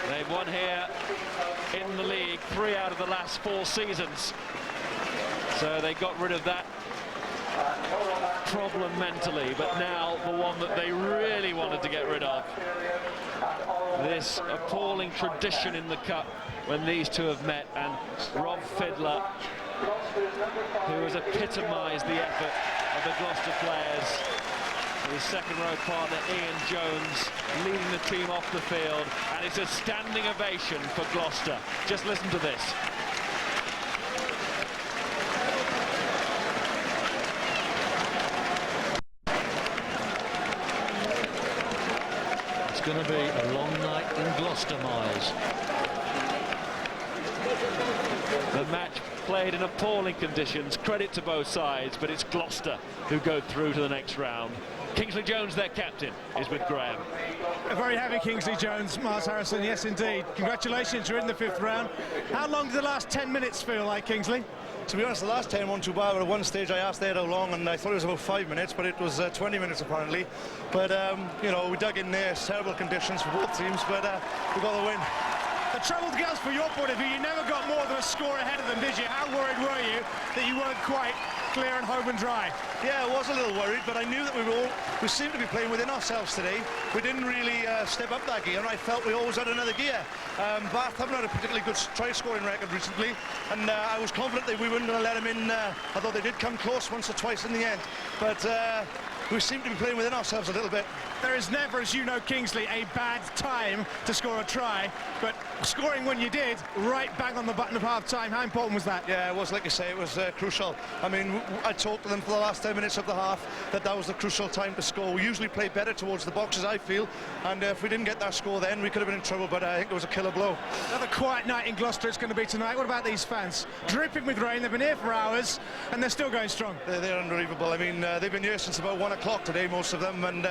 They've won here in the league 3 out of the last 4 seasons. So they got rid of that problem mentally, but now the one that they really wanted to get rid of. This appalling tradition in the cup when these two have met, and Rob Fiddler, who has epitomised the effort of the Gloucester players. His second row partner Ian Jones leading the team off the field, and it's a standing ovation for Gloucester. Just listen to this. It's going to be a long night in Gloucester, Miles. The match played in appalling conditions. Credit to both sides, but it's Gloucester who go through to the next round. Kingsley Jones, their captain, is with Graham. A very heavy Kingsley Jones, Miles Harrison, yes indeed. Congratulations, you're in the 5th round. How long did the last 10 minutes feel like, Kingsley? To be honest, the last 10 weren't too bad, but at one stage I asked Ed how long, and I thought it was about 5 minutes, but it was 20 minutes apparently. But, you know, we dug in there, terrible conditions for both teams, but we got the win. The troubled girls, from your point of view, you never got more than a score ahead of them, did you? How worried were you that you weren't quite clear and home and dry? Yeah, I was a little worried, but I knew that we seemed to be playing within ourselves today. We didn't really step up that gear, and I felt we always had another gear. Bath haven't had a particularly good try-scoring record recently, and I was confident that we weren't going to let them in, although they did come close once or twice in the end. But we seem to be playing within ourselves a little bit. There is never, as you know, Kingsley, a bad time to score a try, but scoring when you did, right bang on the button of half-time, how important was that? Yeah, it was, like you say, it was crucial. I mean, I talked to them for the last 10 minutes of the half that was the crucial time to score. We usually play better towards the boxes, I feel, and if we didn't get that score then, we could have been in trouble, but I think it was a killer blow. Another quiet night in Gloucester it's going to be tonight. What about these fans? Dripping with rain, they've been here for hours, and they're still going strong. They're unbelievable. I mean, they've been here since about 1 o'clock today, most of them, and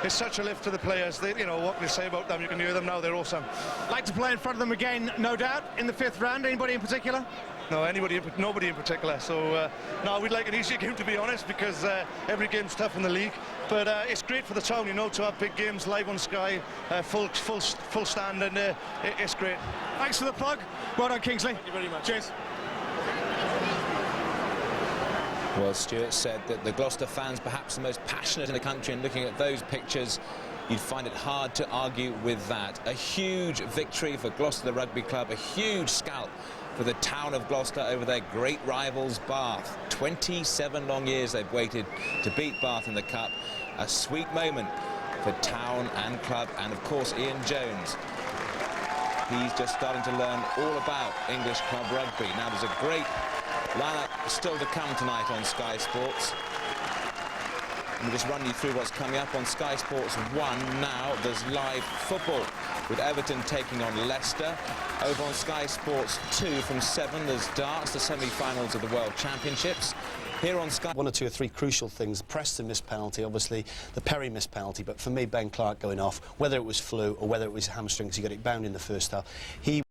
it's such a lift to the players. You know, what can you say about them? You can hear them now, they're awesome. Like to play in front of them again, no doubt, in the 5th round. Anybody in particular? No, nobody in particular. So, no, we'd like an easier game, to be honest, because every game's tough in the league. But it's great for the town, you know, to have big games live on Sky, full stand, and it's great. Thanks for the plug. Well done, Kingsley. Thank you very much. Cheers. Well, Stuart said that the Gloucester fans, perhaps the most passionate in the country, and looking at those pictures, you'd find it hard to argue with that. A huge victory for Gloucester Rugby Club, a huge scalp for the town of Gloucester over their great rivals Bath. 27 long years they've waited to beat Bath in the Cup. A sweet moment for town and club, and of course Ian Jones. He's just starting to learn all about English club rugby. Now there's a great lineup still to come tonight on Sky Sports. We'll just run you through what's coming up on Sky Sports 1 now. There's live football with Everton taking on Leicester. Over on Sky Sports 2 from 7, there's darts, the semi-finals of the World Championships. Here on Sky... 1 or 2 or 3 crucial things. Preston missed penalty, obviously. The Perry missed penalty, but for me, Ben Clark going off, whether it was flu or whether it was hamstring, because he got it bound in the first half, he